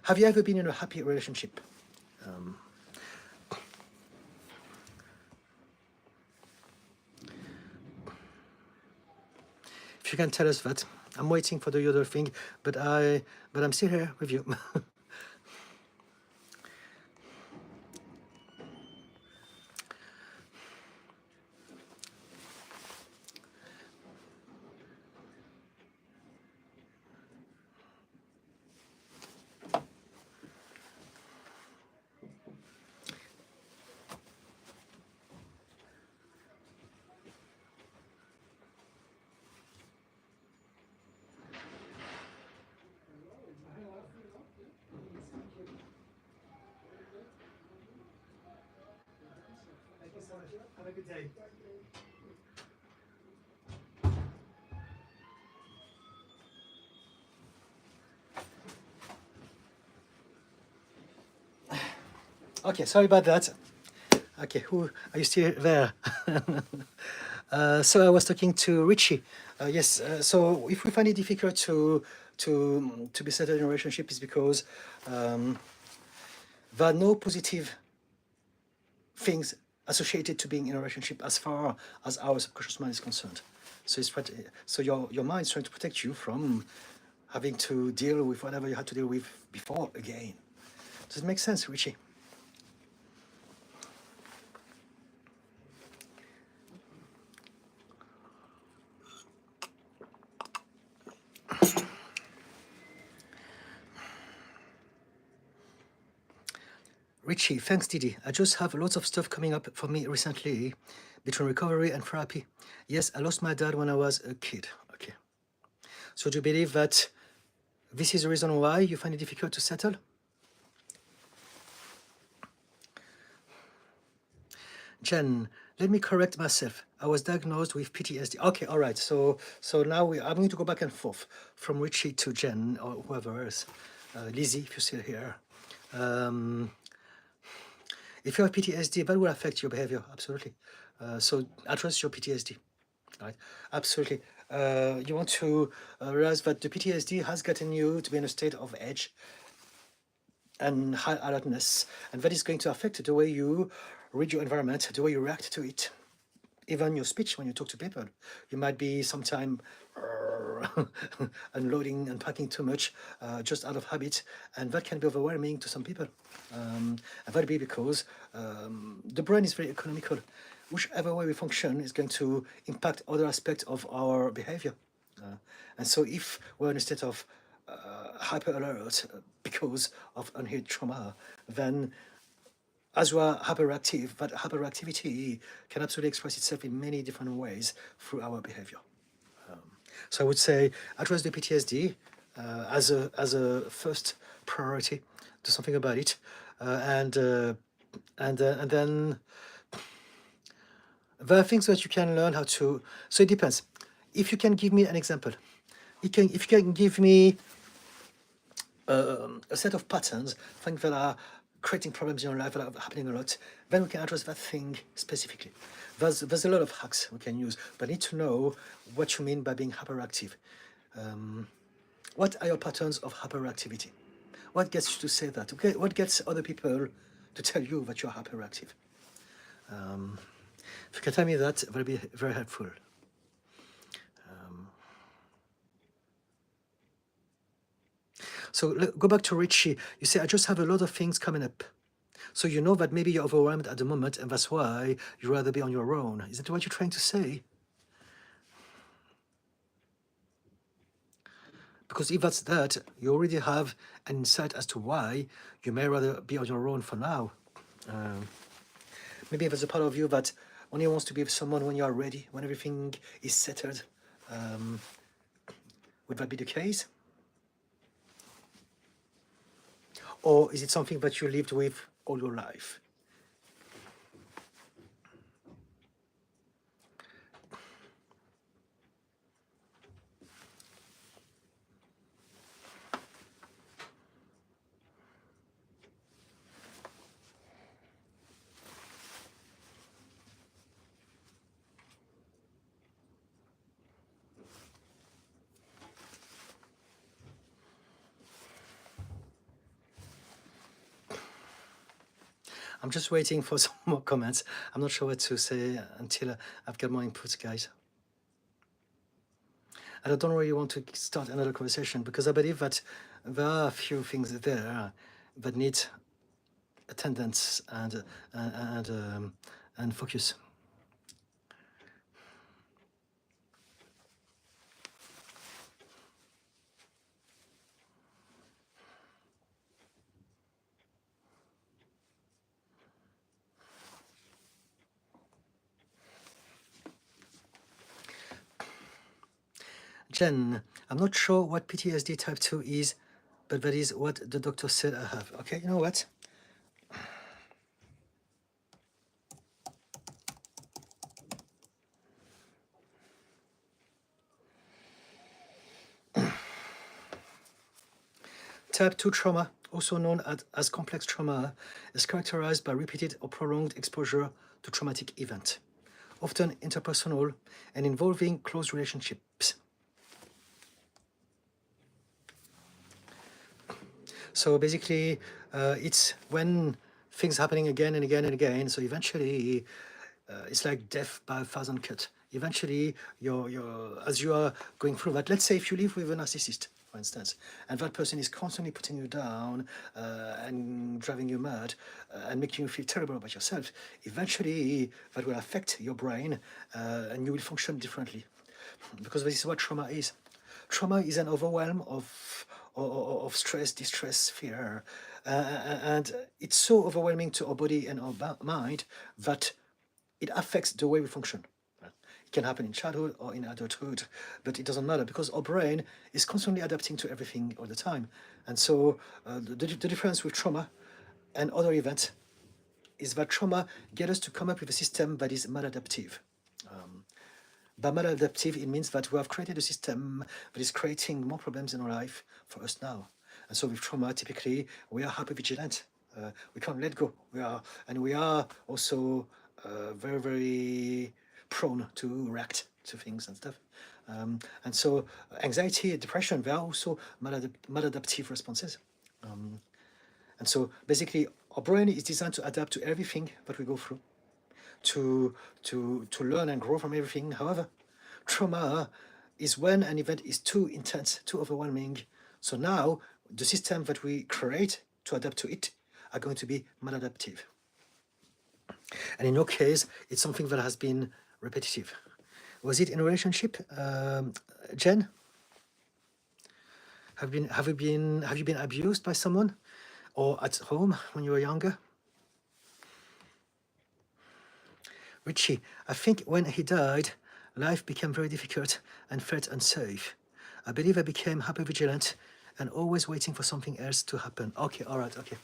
Have you ever been in a happy relationship? If you can tell us that. I'm waiting for the other thing, but I'm still here with you. Have a good day. Okay, sorry about that. Okay, who are you still there? So I was talking to Richie. Yes. So if we find it difficult to be settled in a relationship, is because there are no positive things associated to being in a relationship as far as our subconscious mind is concerned. So so your mind is trying to protect you from having to deal with whatever you had to deal with before again. Does it make sense, Richie? Richie, thanks Didi. I just have lots of stuff coming up for me recently between recovery and therapy. Yes, I lost my dad when I was a kid. Okay. So do you believe that this is the reason why you find it difficult to settle? Jen, let me correct myself. I was diagnosed with PTSD. Okay, all right. So now I'm going to go back and forth from Richie to Jen or whoever else. Lizzie, if you're still here. If you have PTSD, that will affect your behavior, absolutely. So address your PTSD, right? Absolutely. You want to realize that the PTSD has gotten you to be in a state of edge and high alertness, and that is going to affect the way you read your environment, the way you react to it. Even your speech when you talk to people, you might be sometime unloading and packing too much just out of habit, and that can be overwhelming to some people. And that'll be because the brain is very economical. Whichever way we function is going to impact other aspects of our behavior. And so if we're in a state of hyper alert because of unhealed trauma, then as we are hyperactive, but hyperactivity can absolutely express itself in many different ways through our behavior. So I would say address the PTSD as a first priority. Do something about it, and then there are things that you can learn how to. So it depends. If you can give me an example, if you can give me a set of patterns, things that are creating problems in your life that are happening a lot, then we can address that thing specifically. There's a lot of hacks we can use, but I need to know what you mean by being hyperactive. What are your patterns of hyperactivity? What gets you to say that? Okay, what gets other people to tell you that you're hyperactive? If you can tell me that, that'll be very helpful. So go back to Richie. You say, I just have a lot of things coming up. So you know that maybe you're overwhelmed at the moment, and that's why you'd rather be on your own. Is that what you're trying to say? Because if that's that, you already have an insight as to why you may rather be on your own for now. Maybe there's a part of you that only wants to be with someone when you are ready, when everything is settled. Would that be the case? Or is it something that you lived with all your life? I'm just waiting for some more comments. I'm not sure what to say until I've got more inputs, guys. And I don't really want to start another conversation because I believe that there are a few things there that need attendance and focus. Jen, I'm not sure what PTSD type 2 is, but that is what the doctor said I have. Okay, you know what? Type 2 trauma, also known as complex trauma, is characterized by repeated or prolonged exposure to traumatic event, often interpersonal and involving close relationships. So basically, it's when things happening again and again and again. So eventually, it's like death by a thousand cuts. Eventually, as you are going through that, let's say if you live with a narcissist, for instance, and that person is constantly putting you down and driving you mad and making you feel terrible about yourself, eventually that will affect your brain and you will function differently. Because this is what trauma is. Trauma is an overwhelm of stress, distress, fear, and it's so overwhelming to our body and our mind that it affects the way we function. It can happen in childhood or in adulthood, but it doesn't matter because our brain is constantly adapting to everything all the time. And so the difference with trauma and other events is that trauma gets us to come up with a system that is maladaptive. By maladaptive, it means that we have created a system that is creating more problems in our life for us now. And so with trauma, typically, we are hypervigilant. We can't let go. We are also very, very prone to react to things and stuff. And so anxiety, depression, they are also maladaptive responses. And so basically, our brain is designed to adapt to everything that we go through, to learn and grow from everything. However, trauma is when an event is too intense, too overwhelming. So now the system that we create to adapt to it are going to be maladaptive. And in your case, it's something that has been repetitive. Was it in a relationship, Jen? Have you been abused by someone, or at home when you were younger? Richie, I think when he died, life became very difficult and felt unsafe. I believe I became hypervigilant and always waiting for something else to happen. Okay, all right, okay.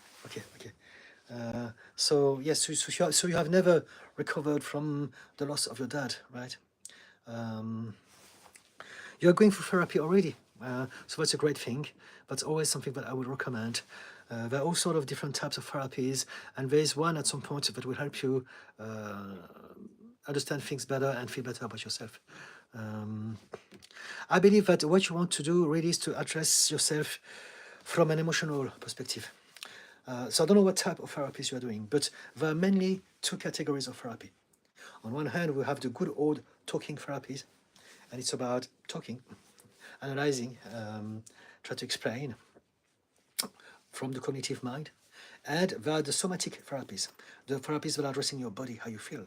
So yes, so you have never recovered from the loss of your dad, right? You're going through therapy already, so that's a great thing. That's always something that I would recommend. There are all sort of different types of therapies, and there is one at some point that will help you understand things better and feel better about yourself. I believe that what you want to do really is to address yourself from an emotional perspective. So I don't know what type of therapies you are doing, but there are mainly two categories of therapy. On one hand, we have the good old talking therapies, and it's about talking, analyzing, try to explain from the cognitive mind. And there are the somatic therapies, the therapies that are addressing your body, how you feel.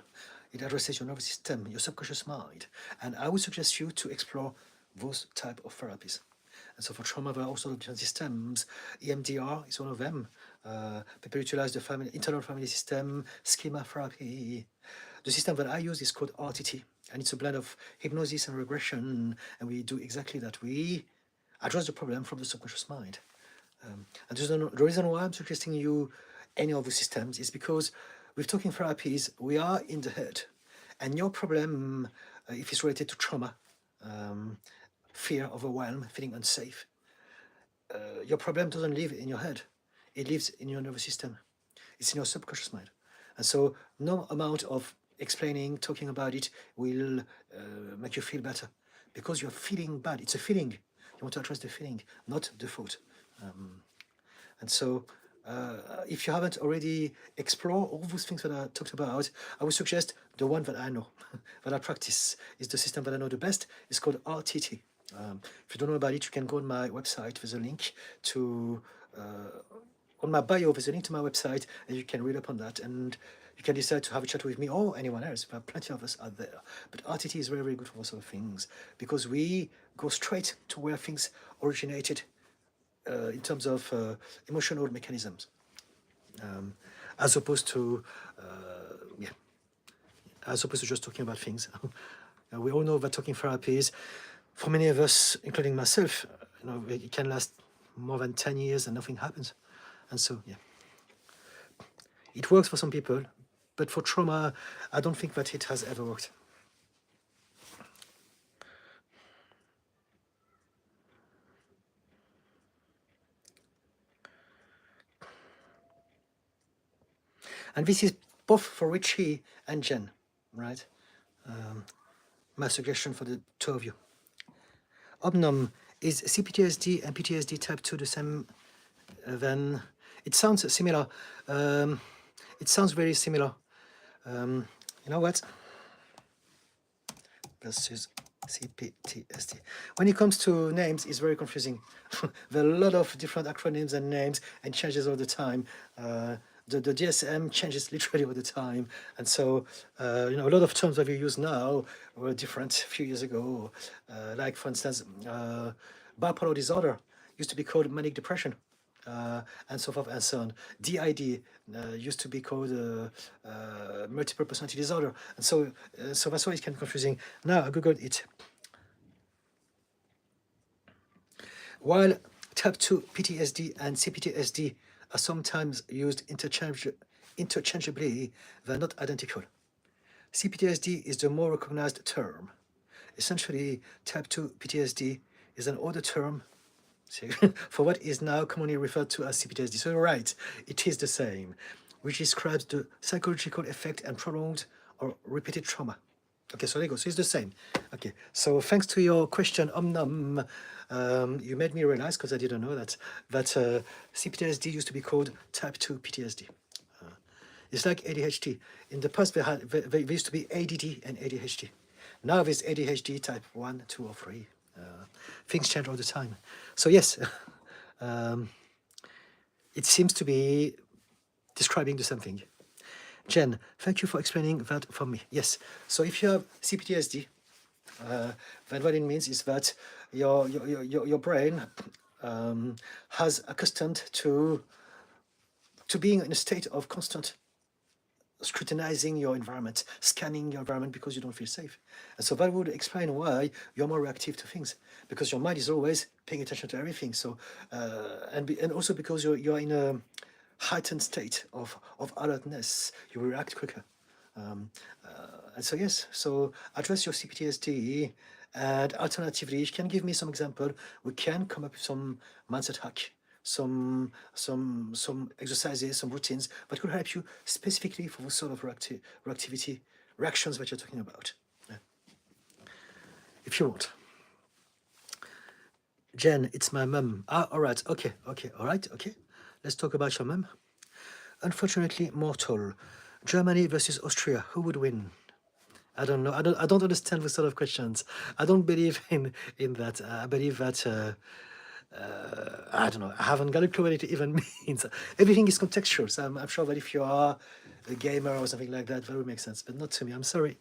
It addresses your nervous system, your subconscious mind. And I would suggest you to explore those type of therapies. And so for trauma, there are also different systems. EMDR is one of them. People utilize the internal family system, schema therapy. The system that I use is called RTT, and it's a blend of hypnosis and regression. And we do exactly that. We address the problem from the subconscious mind. And the reason why I'm suggesting you any of the systems is because with talking therapies, we are in the head. And your problem, if it's related to trauma, fear, overwhelm, feeling unsafe, your problem doesn't live in your head. It lives in your nervous system. It's in your subconscious mind. And so no amount of explaining, talking about it will make you feel better because you're feeling bad. It's a feeling. You want to address the feeling, not the thought. And so if you haven't already explored all those things that I talked about, I would suggest the one that I know, that I practice, is the system that I know the best. It's called RTT. If you don't know about it, you can go on my website. There's a link to, on my bio, there's a link to my website, and you can read up on that. And you can decide to have a chat with me or anyone else. There are plenty of us out there. But RTT is very, very good for those sort of things because we go straight to where things originated in terms of emotional mechanisms, as opposed to just talking about things. We all know that talking therapies, for many of us, including myself, it can last more than 10 years and nothing happens. And so, it works for some people, but for trauma, I don't think that it has ever worked. And this is both for Richie and Jen, right? My suggestion for the two of you. Omnom, is CPTSD and PTSD type 2 the same? Then it sounds similar. It sounds very similar. You know what? Versus CPTSD. When it comes to names, it's very confusing. There are a lot of different acronyms and names and changes all the time. The DSM changes literally all the time. And so, a lot of terms that we use now were different a few years ago. Like, for instance, bipolar disorder used to be called manic depression. and so forth and so on. DID used to be called multiple personality disorder, and so that's why it can be confusing. Now I googled it. While type 2 PTSD and CPTSD are sometimes used interchangeably, they're not identical. CPTSD is the more recognized term. Essentially, type 2 PTSD is an older term for what is now commonly referred to as CPTSD. So you're right, it is the same, which describes the psychological effect and prolonged or repeated trauma. Okay, so there you go. So it's the same. Okay, so thanks to your question, you made me realize, because I didn't know that CPTSD used to be called type 2 PTSD. It's like ADHD. In the past, there used to be ADD and ADHD. Now there's ADHD type 1, 2, or 3. Things change all the time. So yes, it seems to be describing the same thing. Jen, thank you for explaining that for me. Yes, so if you have CPTSD, then what it means is that your brain has accustomed to being in a state of constant scrutinizing your environment, scanning your environment because you don't feel safe. And so that would explain why you're more reactive to things, because your mind is always paying attention to everything. So, and also because you're in a heightened state of alertness, you react quicker. And so yes, so address your CPTSD, and alternatively, if you can give me some example, we can come up with some mindset hack, some exercises, some routines that could help you specifically for the sort of reactions that you're talking about. Yeah. If you want. Jen, it's my mum. All right, okay, all right, okay. Let's talk about your mum. Unfortunately, mortal. Germany versus Austria. Who would win? I don't know. I don't understand those sort of questions. I don't believe in that. I believe that I don't know. I haven't got a clue what it even means. Everything is contextual. So I'm sure that if you are a gamer or something like that, that would make sense. But not to me. I'm sorry.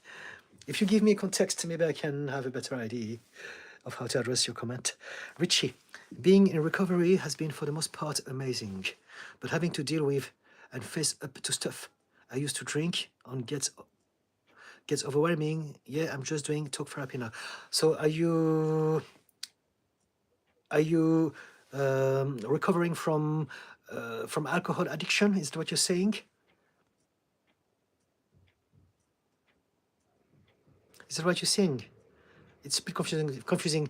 If you give me context, maybe I can have a better idea of how to address your comment. Richie, being in recovery has been for the most part amazing, but having to deal with and face up to stuff I used to drink on gets overwhelming. Yeah, I'm just doing talk therapy now. So are you recovering from alcohol addiction? Is that what you're saying? Is that what you're saying? It's a bit confusing.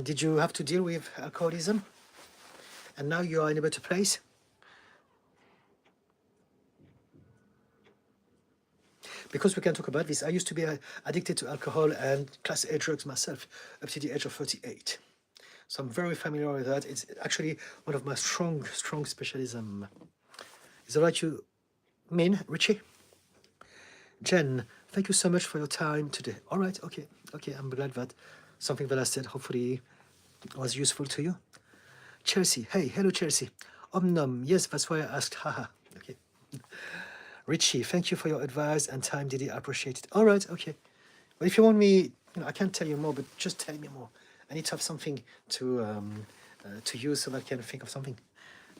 Did you have to deal with alcoholism, and now you are in a better place? Because we can talk about this. I used to be addicted to alcohol and class A drugs myself up to the age of 38. So I'm very familiar with that. It's actually one of my strong specialism. Is that what you mean, Richie? Jen, thank you so much for your time today. All right, okay. I'm glad that something that I said hopefully was useful to you. Chelsea, hey, hello Chelsea. Yes, that's why I asked, haha. Okay. Richie, thank you for your advice and time, Didi. I appreciate it. All right, okay. But if you want me, I can't tell you more, but just tell me more. I need to have something to use so that I can think of something.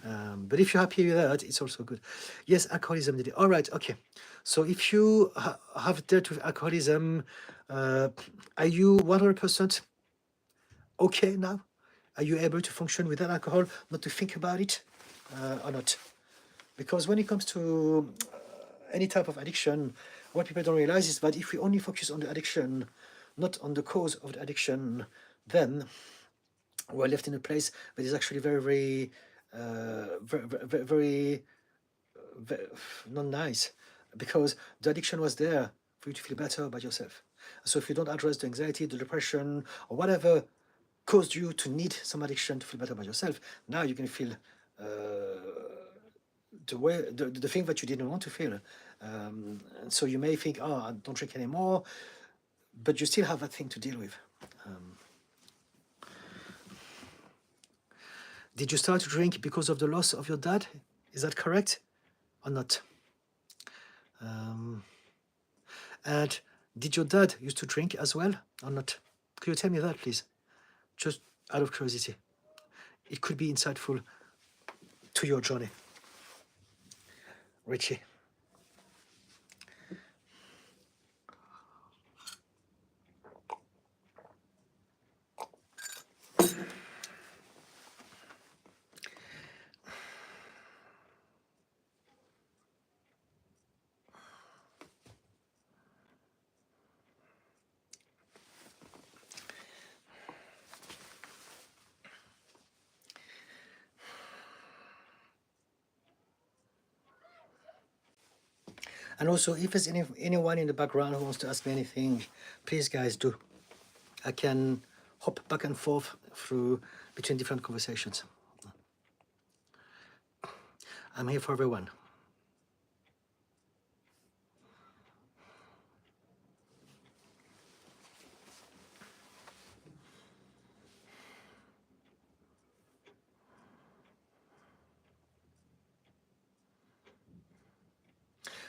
But if you're happy with that, it's also good. Yes, alcoholism, Didi. All right, okay. So if you have dealt with alcoholism, are you 100% okay now? Are you able to function without alcohol, not to think about it or not? Because when it comes to any type of addiction, what people don't realize is that if we only focus on the addiction, not on the cause of the addiction, then we're left in a place that is actually very not nice, because the addiction was there for you to feel better about yourself. So if you don't address the anxiety, the depression, or whatever caused you to need some addiction to feel better about yourself, now you can feel the thing that you didn't want to feel. And so you may think, oh, I don't drink anymore, but you still have that thing to deal with. Did you start to drink because of the loss of your dad? Is that correct or not? And did your dad used to drink as well or not? Could you tell me that, please? Just out of curiosity. It could be insightful to your journey. Richie. And also, if there's anyone in the background who wants to ask me anything, please, guys, do. I can hop back and forth through between different conversations. I'm here for everyone.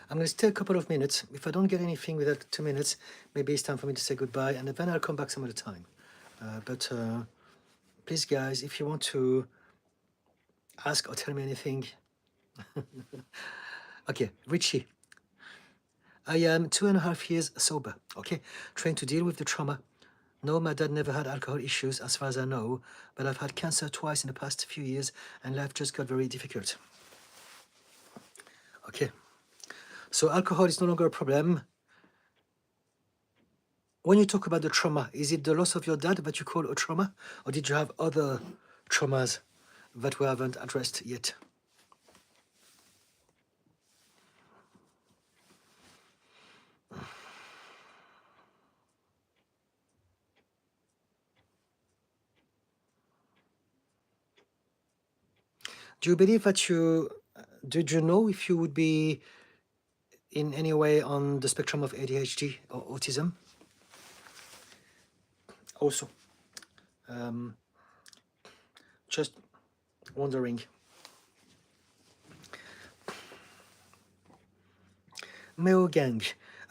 I'm going to stay a couple of minutes. If I don't get anything within 2 minutes, maybe it's time for me to say goodbye, and then I'll come back some other time. But please, guys, if you want to ask or tell me anything. Okay, Richie. I am 2.5 years sober, okay? Trying to deal with the trauma. No, my dad never had alcohol issues as far as I know, but I've had cancer twice in the past few years, and life just got very difficult. Okay. So alcohol is no longer a problem. When you talk about the trauma, is it the loss of your dad that you call a trauma? Or did you have other traumas that we haven't addressed yet? Do you believe that did you know if you would be in any way on the spectrum of ADHD or autism? Also, just wondering. Meo Gang,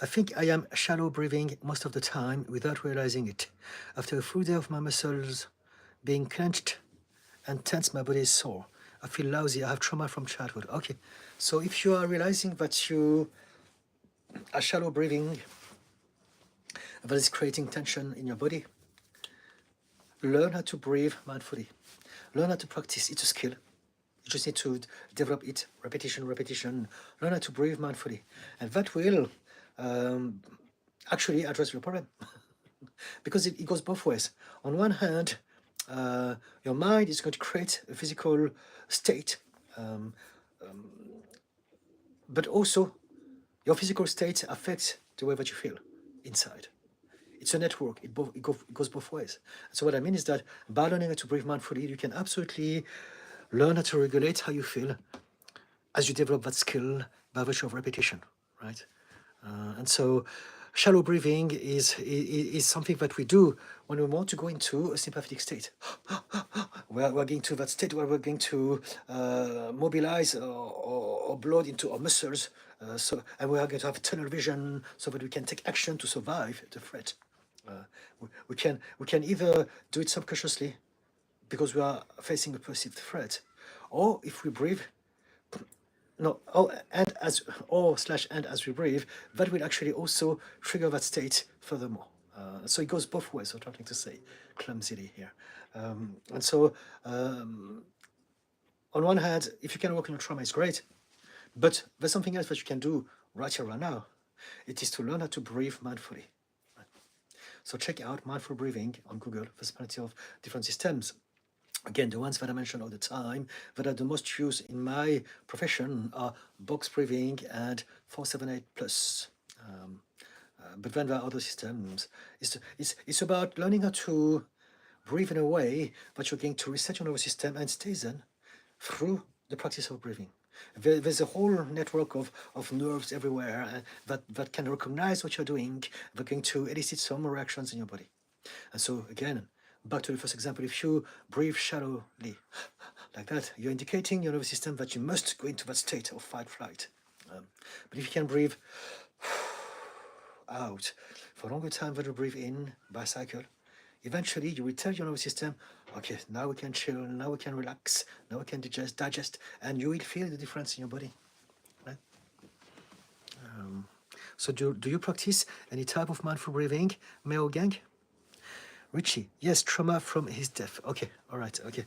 I think I am shallow breathing most of the time without realizing it. After a full day of my muscles being clenched and tense, my body is sore. I feel lousy. I have trauma from childhood. Okay, so if you are realizing that you are shallow breathing, that is creating tension in your body, learn how to breathe mindfully. Learn how to practice. It's a skill. You just need to develop it, repetition. Learn how to breathe mindfully. And that will actually address your problem. Because it goes both ways. On one hand, your mind is going to create a physical state, but also your physical state affects the way that you feel inside. It's a network. It goes both ways. So what I mean is that by learning how to breathe mindfully, you can absolutely learn how to regulate how you feel as you develop that skill by virtue of repetition, right? And so shallow breathing is something that we do when we want to go into a sympathetic state. We're going to that state where we're going to mobilize our blood into our muscles, and we are going to have tunnel vision so that we can take action to survive the threat. We can either do it subconsciously because we are facing a perceived threat, or if we breathe, and as we breathe, that will actually also trigger that state furthermore. So it goes both ways. I'm trying to say clumsily here, and so on one hand, if you can work on trauma, it's great, but there's something else that you can do right here, right now. It is to learn how to breathe mindfully. So check out mindful breathing on Google. There's plenty of different systems. Again, the ones that I mention all the time that are the most used in my profession are box breathing and 478 plus. But then there are other systems. It's about learning how to breathe in a way that you're going to reset your nervous system and stay zen through the practice of breathing. There's a whole network of nerves everywhere that can recognize what you're doing. They're going to elicit some reactions in your body. And so again, back to the first example, if you breathe shallowly like that, you're indicating your nervous system that you must go into that state of fight flight. But if you can breathe out for a longer time than you breathe in by cycle, eventually you will tell your nervous system, Okay, now we can chill, now we can relax, now we can digest, and you will feel the difference in your body. Right? So do you practice any type of mindful breathing, Meo Gang? Richie, yes, trauma from his death. Okay, all right, okay.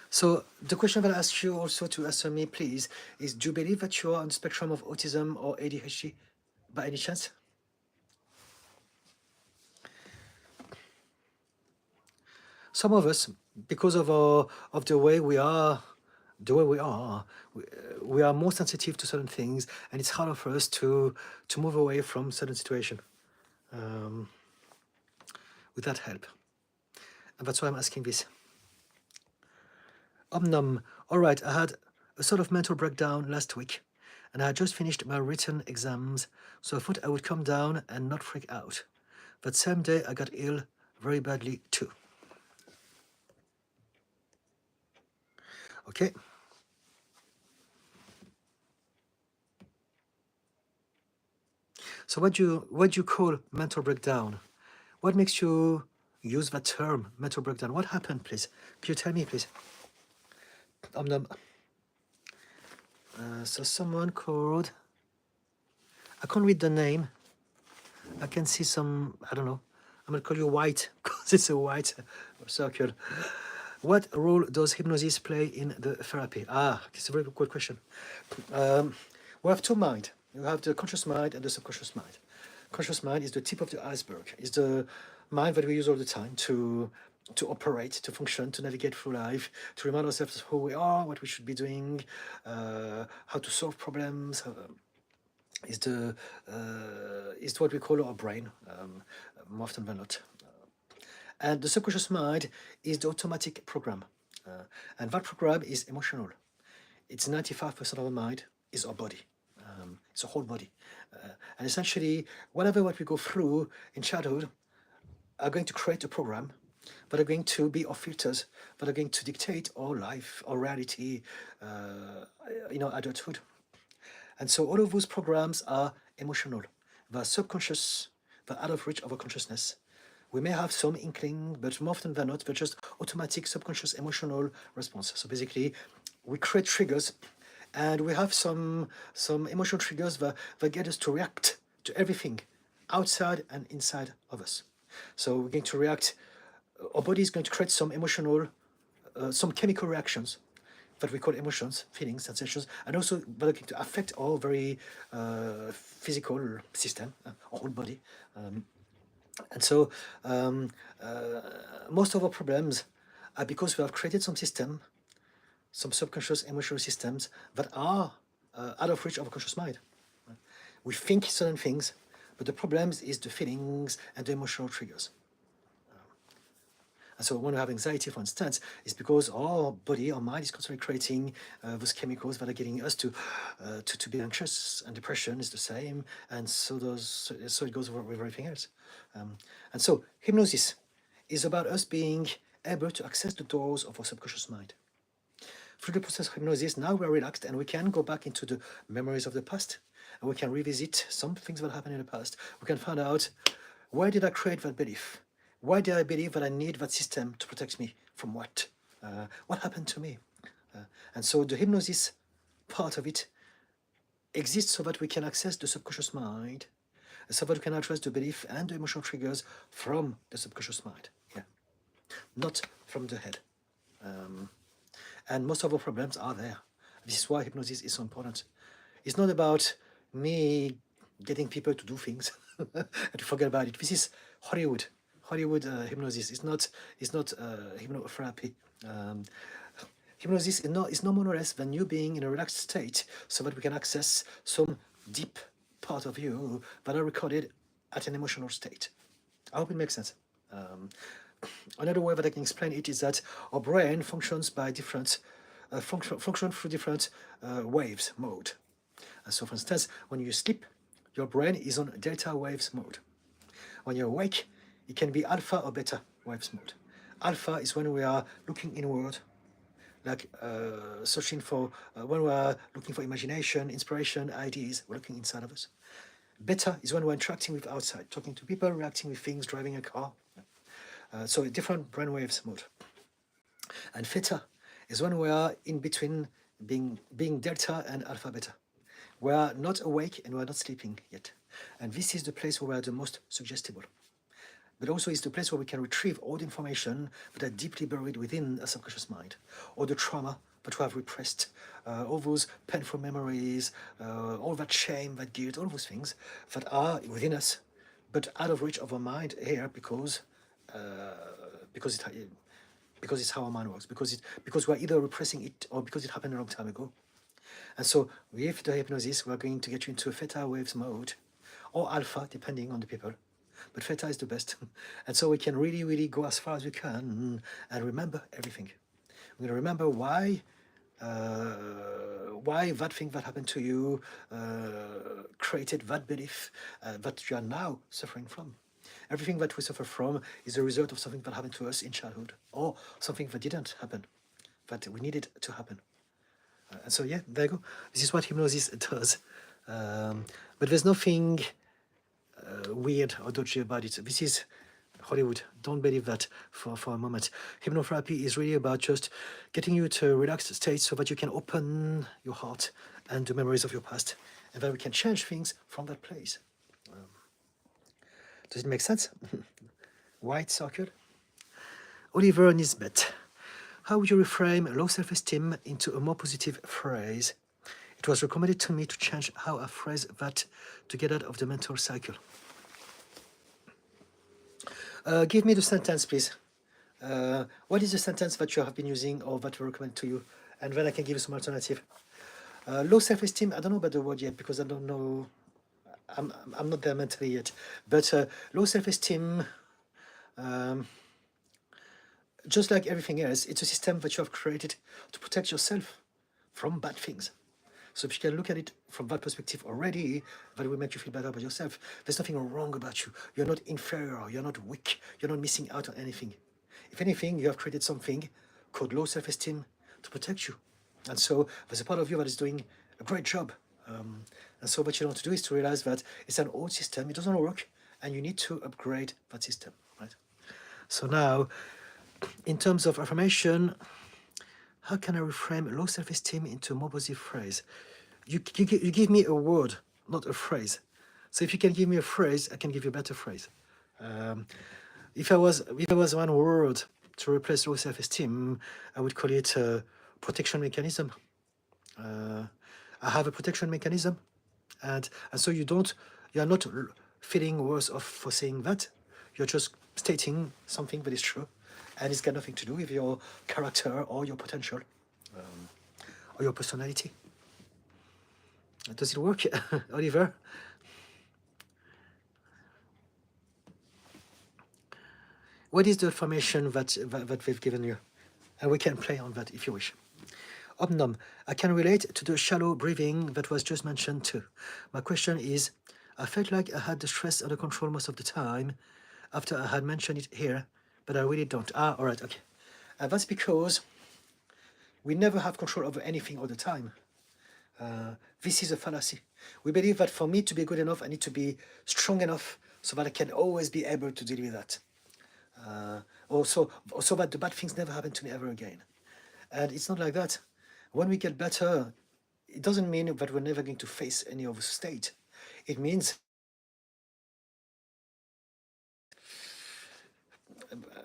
So the question that I ask you also to answer me, please, is do you believe that you are on the spectrum of autism or ADHD by any chance? Some of us, because of the way we are, we are more sensitive to certain things, and it's harder for us to move away from certain situation with that help. And that's why I'm asking this. Omnum. All right, I had a sort of mental breakdown last week, and I had just finished my written exams, so I thought I would calm down and not freak out. That same day, I got ill very badly too. Okay. So what do you call mental breakdown? What makes you use that term, mental breakdown? What happened, please? Could you tell me, please? Omnum. So someone called. I can't read the name. I can see some. I don't know. I'm gonna call you White because it's a white circle. What role does hypnosis play in the therapy? It's a very good question. We have two minds. You have the conscious mind and the subconscious mind. Conscious mind is the tip of the iceberg. It's the mind that we use all the time to operate, to function, to navigate through life, to remind ourselves who we are, what we should be doing, how to solve problems. Is what we call our brain, more often than not. And the subconscious mind is the automatic program. And that program is emotional. It's 95% of our mind is our body. It's a whole body. And essentially, whatever what we go through in childhood are going to create a program that are going to be our filters, that are going to dictate our life, our reality, adulthood. And so all of those programs are emotional. They're subconscious, they're out of reach of our consciousness. We may have some inkling, but more often than not, they're just automatic subconscious emotional response. So basically, we create triggers, and we have some emotional triggers that get us to react to everything outside and inside of us. So we're going to react, our body is going to create some emotional, some chemical reactions that we call emotions, feelings, sensations, and also that are going to affect our very physical system, our whole body. And so most of our problems are because we have created some system, some subconscious emotional systems that are out of reach of our conscious mind. We think certain things, but the problem is the feelings and the emotional triggers. And so when we have anxiety, for instance, it's because our body, our mind is constantly creating those chemicals that are getting us to be anxious, and depression is the same, and so it goes with everything else. And so hypnosis is about us being able to access the doors of our subconscious mind. Through the process of hypnosis, now we're relaxed and we can go back into the memories of the past, and we can revisit some things that happened in the past. We can find out, why did I create that belief? Why did I believe that I need that system to protect me from what? What happened to me? And so the hypnosis part of it exists so that we can access the subconscious mind, so that we can address the belief and the emotional triggers from the subconscious mind, not from the head. And most of our problems are there. This is why hypnosis is so important. It's not about me getting people to do things and to forget about it. This is Hollywood hypnosis. It's not hypnotherapy. Hypnosis is no more or less than you being in a relaxed state so that we can access some deep part of you that are recorded at an emotional state. I hope it makes sense. Another way that I can explain it is that our brain functions by different function through different waves mode. And so, for instance, when you sleep, your brain is on delta waves mode. When you're awake, it can be alpha or beta waves mode. Alpha is when we are looking inward, like searching for, when we are looking for imagination, inspiration, ideas, we're looking inside of us. Beta is when we're interacting with outside, talking to people, reacting with things, driving a car. So a different brainwaves mode. And theta is when we are in between being delta and alpha beta. We are not awake and we are not sleeping yet. And this is the place where we are the most suggestible. But also it's the place where we can retrieve all the information that are deeply buried within a subconscious mind, or the trauma that we have repressed, all those painful memories, all that shame, that guilt, all those things that are within us, but out of reach of our mind here because because it's how our mind works, because we're either repressing it or because it happened a long time ago. And so with the hypnosis, we're going to get you into a theta waves mode, or alpha, depending on the people. But theta is the best. And so we can really, really go as far as we can and remember everything. We're going to remember why that thing that happened to you created that belief that you are now suffering from. Everything that we suffer from is a result of something that happened to us in childhood, or something that didn't happen, that we needed to happen. And so, yeah, there you go. This is what hypnosis does. But there's nothing weird or dodgy about it. This is Hollywood. Don't believe that for a moment. Hypnotherapy is really about just getting you to a relaxed state so that you can open your heart and the memories of your past, and that we can change things from that place. Does it make sense? White circle. Oliver Nisbet. How would you reframe low self-esteem into a more positive phrase? It was recommended to me to change how I phrase that to get out of the mental cycle. Give me the sentence, please. What is the sentence that you have been using or that we recommend to you? And then I can give you some alternative. Low self-esteem, I don't know about the word yet because I don't know. I'm not there mentally yet. But low self-esteem, just like everything else, it's a system that you have created to protect yourself from bad things. So if you can look at it from that perspective already, that will make you feel better about yourself. There's nothing wrong about you. You're not inferior. You're not weak. You're not missing out on anything. If anything, you have created something called low self-esteem to protect you. And so there's a part of you that is doing a great job. And so what you want to do is to realize that it's an old system. It doesn't work. And you need to upgrade that system, right? So now, in terms of affirmation, how can I reframe low self-esteem into a more positive phrase? You give me a word, not a phrase. So if you can give me a phrase, I can give you a better phrase. If I was one word to replace low self-esteem, I would call it a protection mechanism. I have a protection mechanism, and so you are not feeling worse off for saying that. You're just stating something that is true, and it's got nothing to do with your character or your potential or your personality. Does it work, Oliver? What is the affirmation that they've given you? And we can play on that if you wish. Omnom, I can relate to the shallow breathing that was just mentioned too. My question is, I felt like I had the stress under control most of the time after I had mentioned it here, but I really don't. All right, okay. That's because we never have control over anything all the time. This is a fallacy. We believe that for me to be good enough, I need to be strong enough so that I can always be able to deal with that. Also that the bad things never happen to me ever again. And it's not like that. When we get better, it doesn't mean that we're never going to face any of the state. It means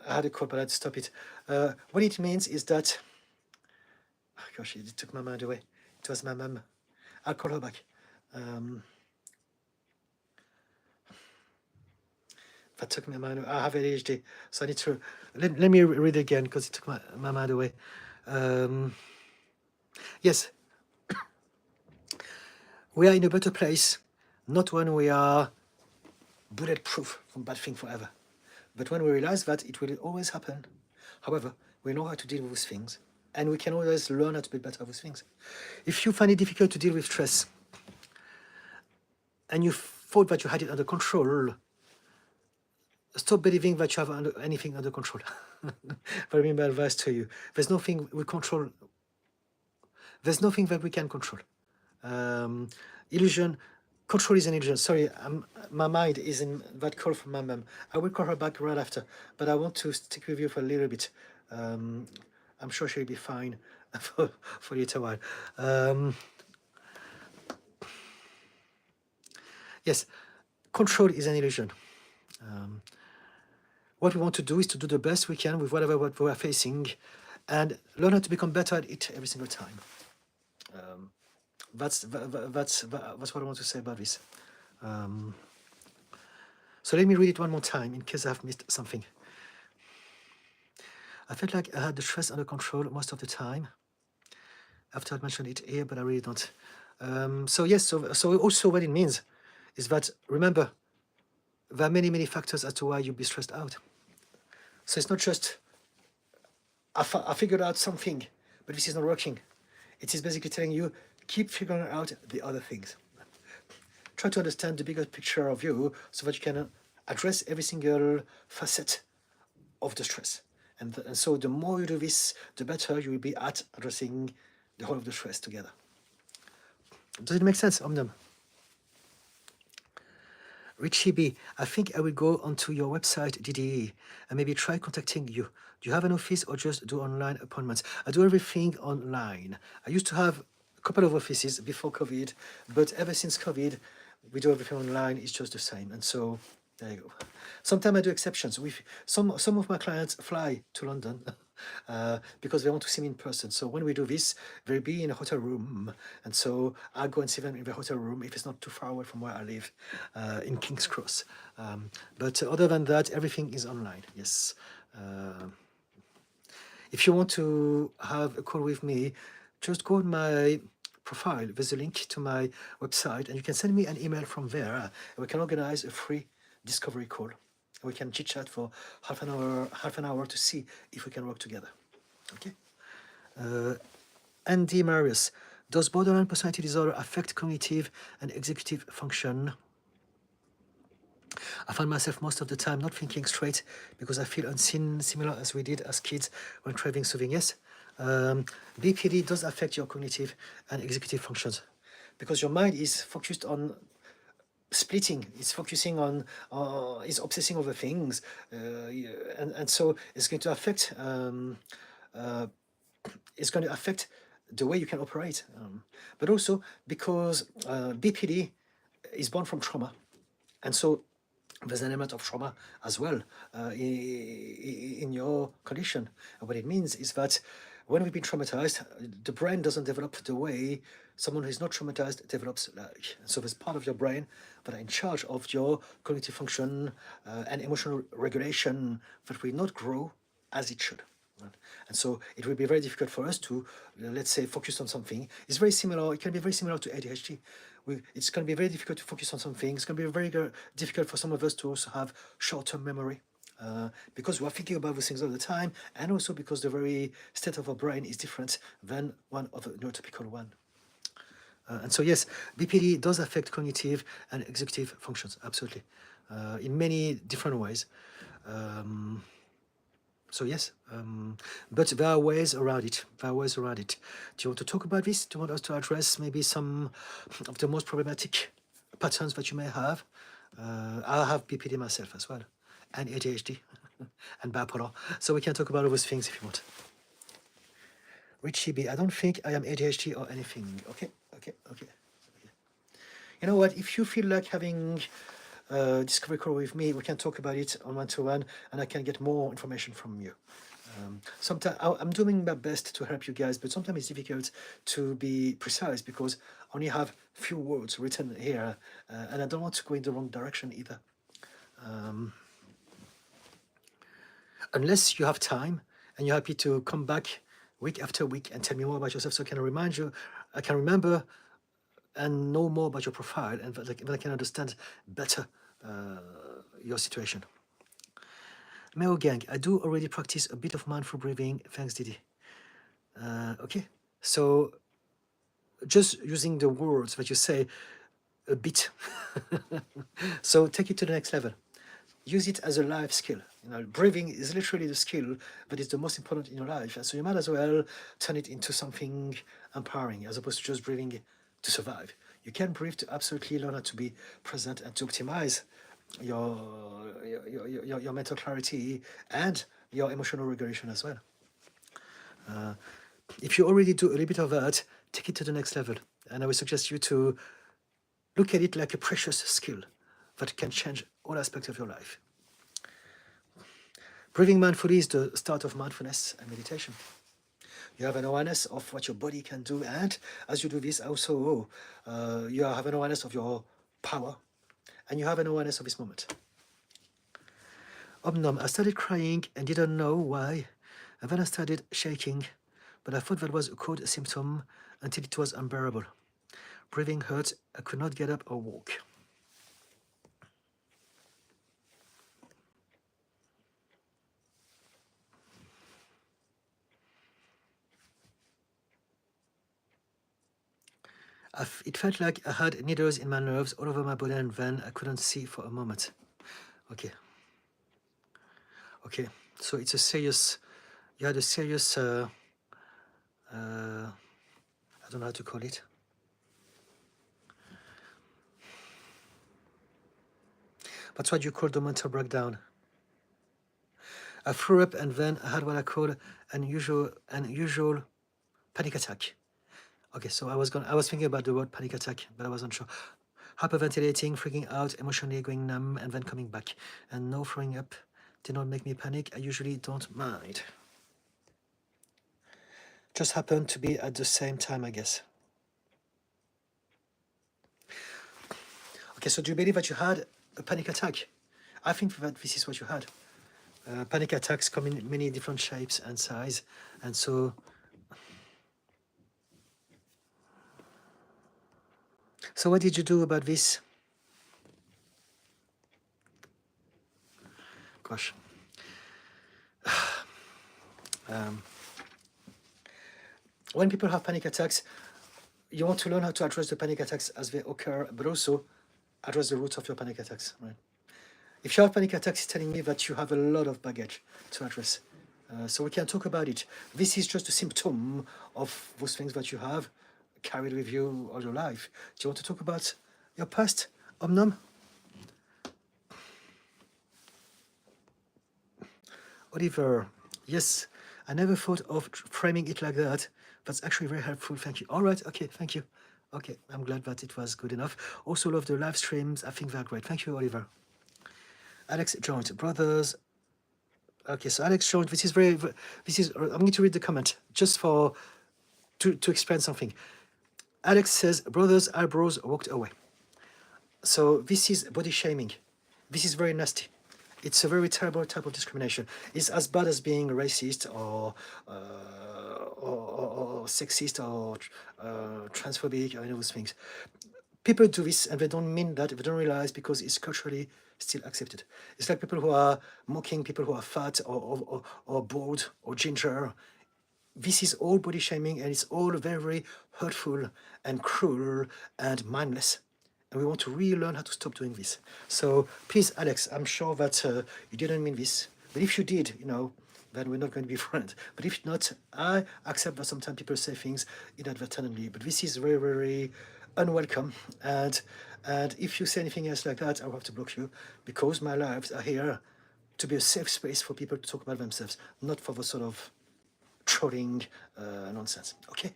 I had a call, but I had to stop it. What it means is that, oh gosh, it took my mind away. It was my mum. I'll call her back. That took my mind away. I have ADHD, so I need to let me read it again because it took my mind away. Yes, we are in a better place, not when we are bulletproof from bad things forever, but when we realize that it will always happen. However, we know how to deal with things, and we can always learn how to be better with things. If you find it difficult to deal with stress, and you thought that you had it under control, stop believing that you have anything under control. But my advice to you: there's nothing we control. There's nothing that we can control. Illusion Control is an illusion. Sorry, my mind is in that call from my mum. I will call her back right after, but I want to stick with you for a little bit. I'm sure she'll be fine for a little while. Yes, control is an illusion. What we want to do is to do the best we can with whatever what we are facing, and learn how to become better at it every single time. That's what I want to say about this. So let me read it one more time in case I've missed something. I felt like I had the stress under control most of the time. After I mentioned it here, but I really don't. So yes, so also what it means is that, remember, there are many factors as to why you'll be stressed out. So it's not just, I figured out something, but this is not working. It is basically telling you, keep figuring out the other things. Try to understand the bigger picture of you so that you can address every single facet of the stress. And so the more you do this, the better you will be at addressing the whole of the stress together. Does it make sense, Omnum? Richie B, I think I will go onto your website, DDE, and maybe try contacting you. Do you have an office or just do online appointments? I do everything online. I used to have a couple of offices before COVID, but ever since COVID, we do everything online. It's just the same. And so there you go. Sometimes I do exceptions. With some of my clients fly to London because they want to see me in person. So when we do this, they'll be in a hotel room, and so I go and see them in the hotel room if it's not too far away from where I live, in King's Cross. But other than that, everything is online. Yes. If you want to have a call with me, just go on my profile. There's a link to my website, and you can send me an email from there. And we can organize a free discovery call. We can chit chat for half an hour to see if we can work together. Okay. Andy Marius, does borderline personality disorder affect cognitive and executive function? I find myself most of the time not thinking straight because I feel unseen, similar as we did as kids when craving soothing. Yes, BPD does affect your cognitive and executive functions because your mind is focused on splitting, it's focusing on, it's obsessing over things, and so it's going to affect the way you can operate, but also because BPD is born from trauma, and so there's an element of trauma as well in your condition. And what it means is that when we've been traumatized, the brain doesn't develop the way someone who is not traumatized develops. So there's part of your brain that are in charge of your cognitive function and emotional regulation that will not grow as it should. Right? And so it will be very difficult for us to, let's say, focus on something. It's very similar, it can be very similar to ADHD. It's going to be very difficult to focus on something. It's going to be very difficult for some of us to also have short-term memory because we are thinking about those things all the time, and also because the very state of our brain is different than one of the neurotypical one. And so yes, BPD does affect cognitive and executive functions, absolutely, in many different ways. So yes, but there are ways around it. Do you want to talk about this? Do you want us to address maybe some of the most problematic patterns that you may have? I have BPD myself as well, and ADHD, and bipolar. So we can talk about all those things if you want. Richie B, I don't think I am ADHD or anything. Okay. You know what? If you feel like having discovery call with me, we can talk about it on one-to-one, and I can get more information from you. Sometimes I'm doing my best to help you guys, but sometimes it's difficult to be precise because I only have few words written here, and I don't want to go in the wrong direction either. Unless you have time and you're happy to come back week after week and tell me more about yourself, so I can remind you, I can remember and know more about your profile, and that I can understand better your situation. Meo Gang, I do already practice a bit of mindful breathing. Thanks, Didi. Okay, so just using the words that you say, a bit. So take it to the next level. Use it as a life skill. You know, breathing is literally the skill that is the most important in your life. And so you might as well turn it into something empowering as opposed to just breathing to survive. You can breathe to absolutely learn how to be present and to optimize your your mental clarity and your emotional regulation as well. If you already do a little bit of that, take it to the next level. And I would suggest you to look at it like a precious skill that can change all aspects of your life. Breathing mindfully is the start of mindfulness and meditation. You have an awareness of what your body can do, and as you do this, also you have an awareness of your power, and you have an awareness of this moment. I started crying and didn't know why, and then I started shaking, but I thought that was a cold symptom until it was unbearable. Breathing hurt, I could not get up or walk. It felt like I had needles in my nerves all over my body, and then I couldn't see for a moment. Okay. Okay, so it's a serious, you had a serious, I don't know how to call it. That's what you call the mental breakdown. I threw up and then I had what I call an unusual panic attack. Okay, so I was thinking about the word panic attack, but I wasn't sure. Hyperventilating, freaking out, emotionally going numb, and then coming back. And no throwing up did not make me panic. I usually don't mind. Just happened to be at the same time, I guess. Okay, so do you believe that you had a panic attack? I think that this is what you had. Panic attacks come in many different shapes and size, and so what did you do about this? Gosh. When people have panic attacks, you want to learn how to address the panic attacks as they occur, but also address the roots of your panic attacks, right? If you have panic attacks, it's telling me that you have a lot of baggage to address. So we can talk about it. This is just a symptom of those things that you have carried with you all your life. Do you want to talk about your past, Omnom? Oliver, yes, I never thought of framing it like that. That's actually very helpful. Thank you. All right. Okay. Thank you. Okay. I'm glad that it was good enough. Also love the live streams. I think they're great. Thank you, Oliver. Alex joined. Brothers. Okay. So Alex joined. This is I'm going to read the comment just to explain something. Alex says, brothers' eyebrows walked away. So this is body shaming. This is very nasty. It's a very terrible type of discrimination. It's as bad as being racist or sexist or transphobic or any of those things. People do this and they don't mean that, they don't realize because it's culturally still accepted. It's like people who are mocking people who are fat or bald or ginger. This is all body shaming and it's all very hurtful and cruel and mindless. And we want to really learn how to stop doing this. So please, Alex, I'm sure that you didn't mean this. But if you did, then we're not going to be friends. But if not, I accept that sometimes people say things inadvertently. But this is very, very unwelcome. And if you say anything else like that, I'll have to block you because my lives are here to be a safe space for people to talk about themselves, not for the sort of trolling nonsense. Okay?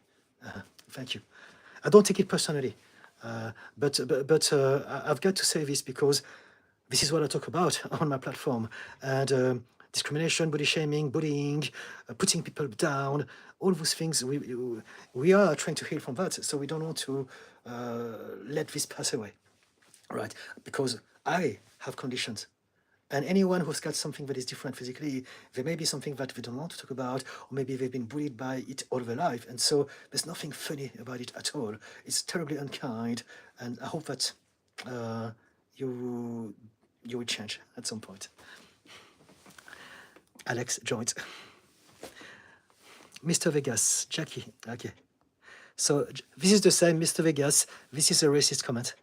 Thank you. I don't take it personally. But I've got to say this because this is what I talk about on my platform. And discrimination, body shaming, bullying, putting people down, all those things, we are trying to heal from that. So we don't want to let this pass away, right? Because I have conditions. And anyone who's got something that is different physically, there may be something that they don't want to talk about, or maybe they've been bullied by it all their life. And so there's nothing funny about it at all. It's terribly unkind. And I hope that you will change at some point. Alex joins. Mr. Vegas, Jackie, okay. So this is the same, Mr. Vegas. This is a racist comment.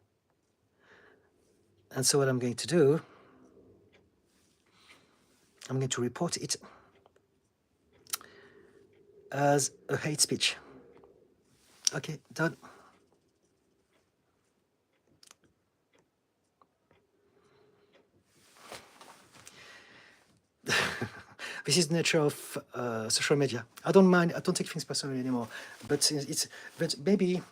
And so what I'm going to do, I'm going to report it as a hate speech. Okay, done. this is the nature of social media. I don't mind. I don't take things personally anymore. But but maybe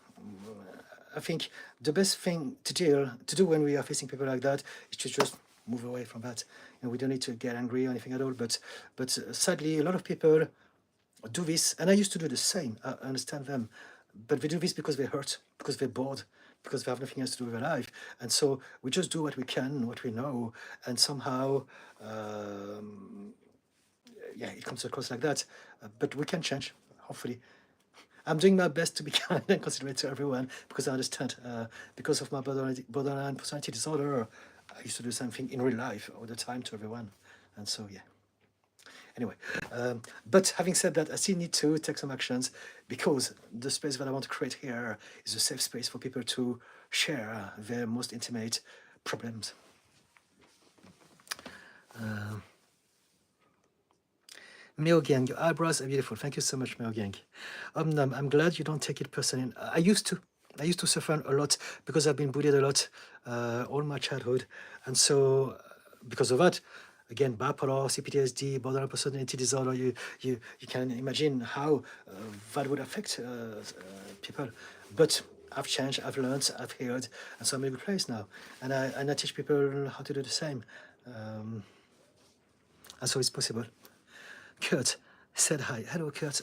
I think the best thing to do when we are facing people like that is to just move away from that. And we don't need to get angry or anything at all. But sadly, a lot of people do this, and I used to do the same. I understand them, but they do this because they're hurt, because they're bored, because they have nothing else to do with their life, and so we just do what we can, what we know, and somehow, yeah, it comes across like that. But we can change, hopefully. I'm doing my best to be kind and considerate to everyone because I understand. Because of my borderline personality disorder, I used to do something in real life all the time to everyone, and so yeah. Anyway, but having said that, I still need to take some actions because the space that I want to create here is a safe space for people to share their most intimate problems. Meo Gang, your eyebrows are beautiful. Thank you so much, Meo Gang. I'm glad you don't take it personally. I used to suffer a lot because I've been bullied a lot all my childhood. And so because of that, again, bipolar, CPTSD, borderline personality disorder, you can imagine how that would affect people. But I've changed, I've learned, I've healed, and so I'm in a good place now. And I teach people how to do the same. And so it's possible. Kurt said hi. Hello, Kurt.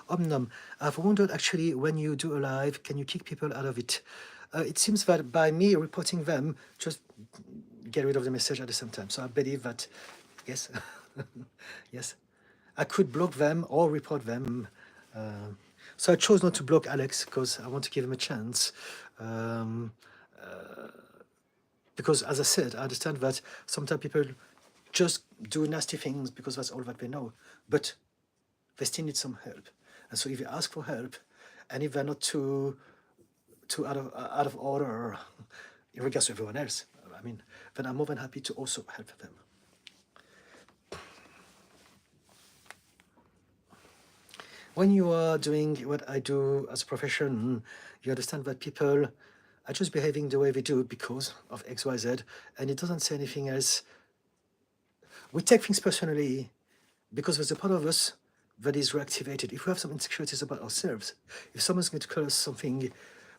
Omnum, I've wondered actually when you do a live, can you kick people out of it? It seems that by me reporting them, just get rid of the message at the same time. So I believe that, yes, yes, I could block them or report them. So I chose not to block Alex because I want to give him a chance. Because as I said, I understand that sometimes people just do nasty things because that's all that they know. But they still need some help. And so if you ask for help, and if they're not too out of order in regards to everyone else, I mean, then I'm more than happy to also help them. When you are doing what I do as a profession, you understand that people are just behaving the way they do because of X, Y, Z, and it doesn't say anything else. We take things personally because there's a part of us that is reactivated. If we have some insecurities about ourselves, if someone's going to call us something,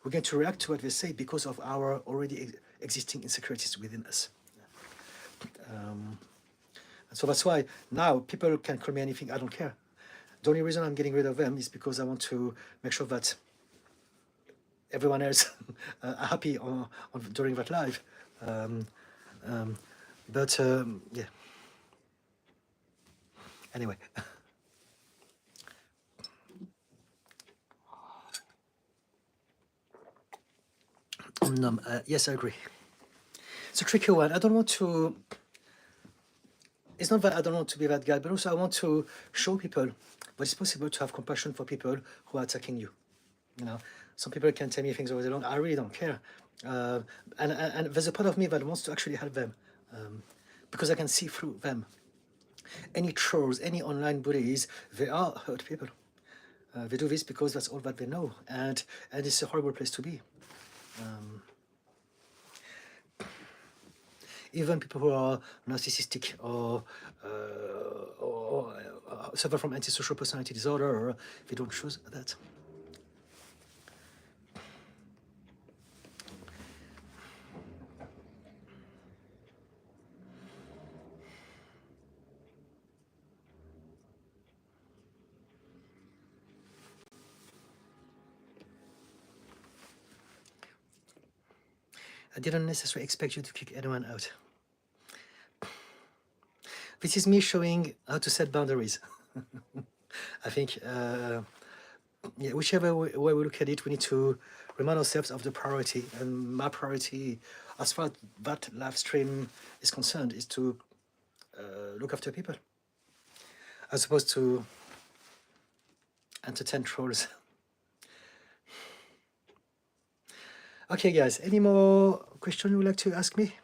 we're going to react to what they say because of our already existing insecurities within us. And so that's why now people can call me anything, I don't care. The only reason I'm getting rid of them is because I want to make sure that everyone else are happy during that live. Yeah. Anyway. Yes, I agree. It's a tricky one. I don't want to. It's not that I don't want to be that guy, but also I want to show people that it's possible to have compassion for people who are attacking you. You know, some people can tell me things over the long. I really don't care, and there's a part of me that wants to actually help them because I can see through them. Any trolls, any online bullies, they are hurt people. They do this because that's all that they know, and it's a horrible place to be. Even people who are narcissistic or suffer from antisocial personality disorder, or they don't choose that. I didn't necessarily expect you to kick anyone out. This is me showing how to set boundaries. I think, yeah, whichever way we look at it, we need to remind ourselves of the priority. And my priority, as far as that live stream is concerned, is to look after people, as opposed to entertain trolls. Okay, guys, any more questions you would like to ask me?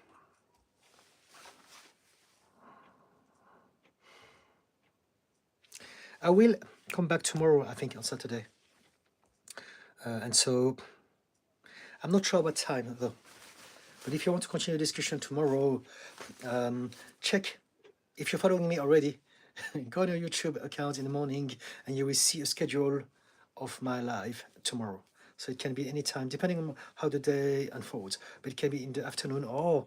I will come back tomorrow, I think, on Saturday. And so I'm not sure what time, though. But if you want to continue the discussion tomorrow, check. If you're following me already, go on your YouTube account in the morning and you will see a schedule of my live tomorrow. So it can be any time, depending on how the day unfolds. But it can be in the afternoon or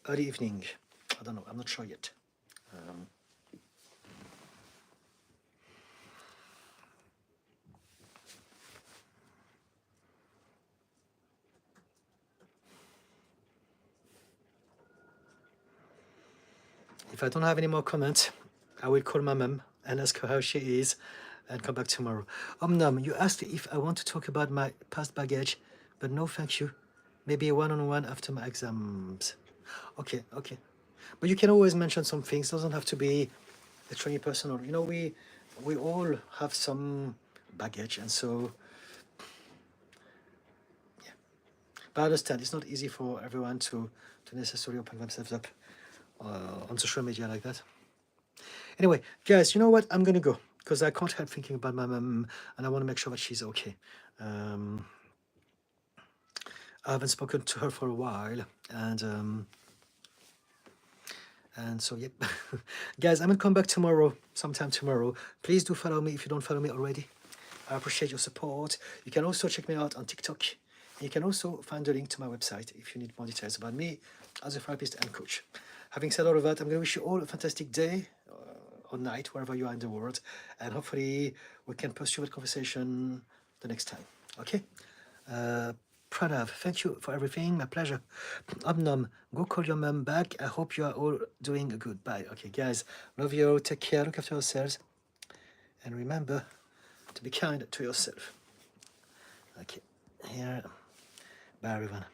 early evening. I don't know. I'm not sure yet. If I don't have any more comments, I will call my mum and ask her how she is and come back tomorrow. Omnam, you asked if I want to talk about my past baggage, but no thank you. Maybe one-on-one after my exams. Okay, okay. But you can always mention some things. It doesn't have to be extremely personal. You know, we all have some baggage, and so yeah. But I understand it's not easy for everyone to necessarily open themselves up on social media like that. Anyway, guys, you know what? I'm gonna go because I can't help thinking about my mum, and I want to make sure that she's okay. I haven't spoken to her for a while, and so yep. Guys, I'm gonna come back tomorrow, sometime tomorrow. Please do follow me if you don't follow me already. I appreciate your support. You can also check me out on TikTok. You can also find the link to my website if you need more details about me as a therapist and coach. Having said all of that, I'm going to wish you all a fantastic day or night, wherever you are in the world, and hopefully we can pursue that conversation the next time. Okay? Pranav, thank you for everything. My pleasure. Omnom, go call your mom back. I hope you are all doing good. Bye. Okay, guys. Love you. Take care. Look after yourselves. And remember to be kind to yourself. Okay. Here. Bye, everyone.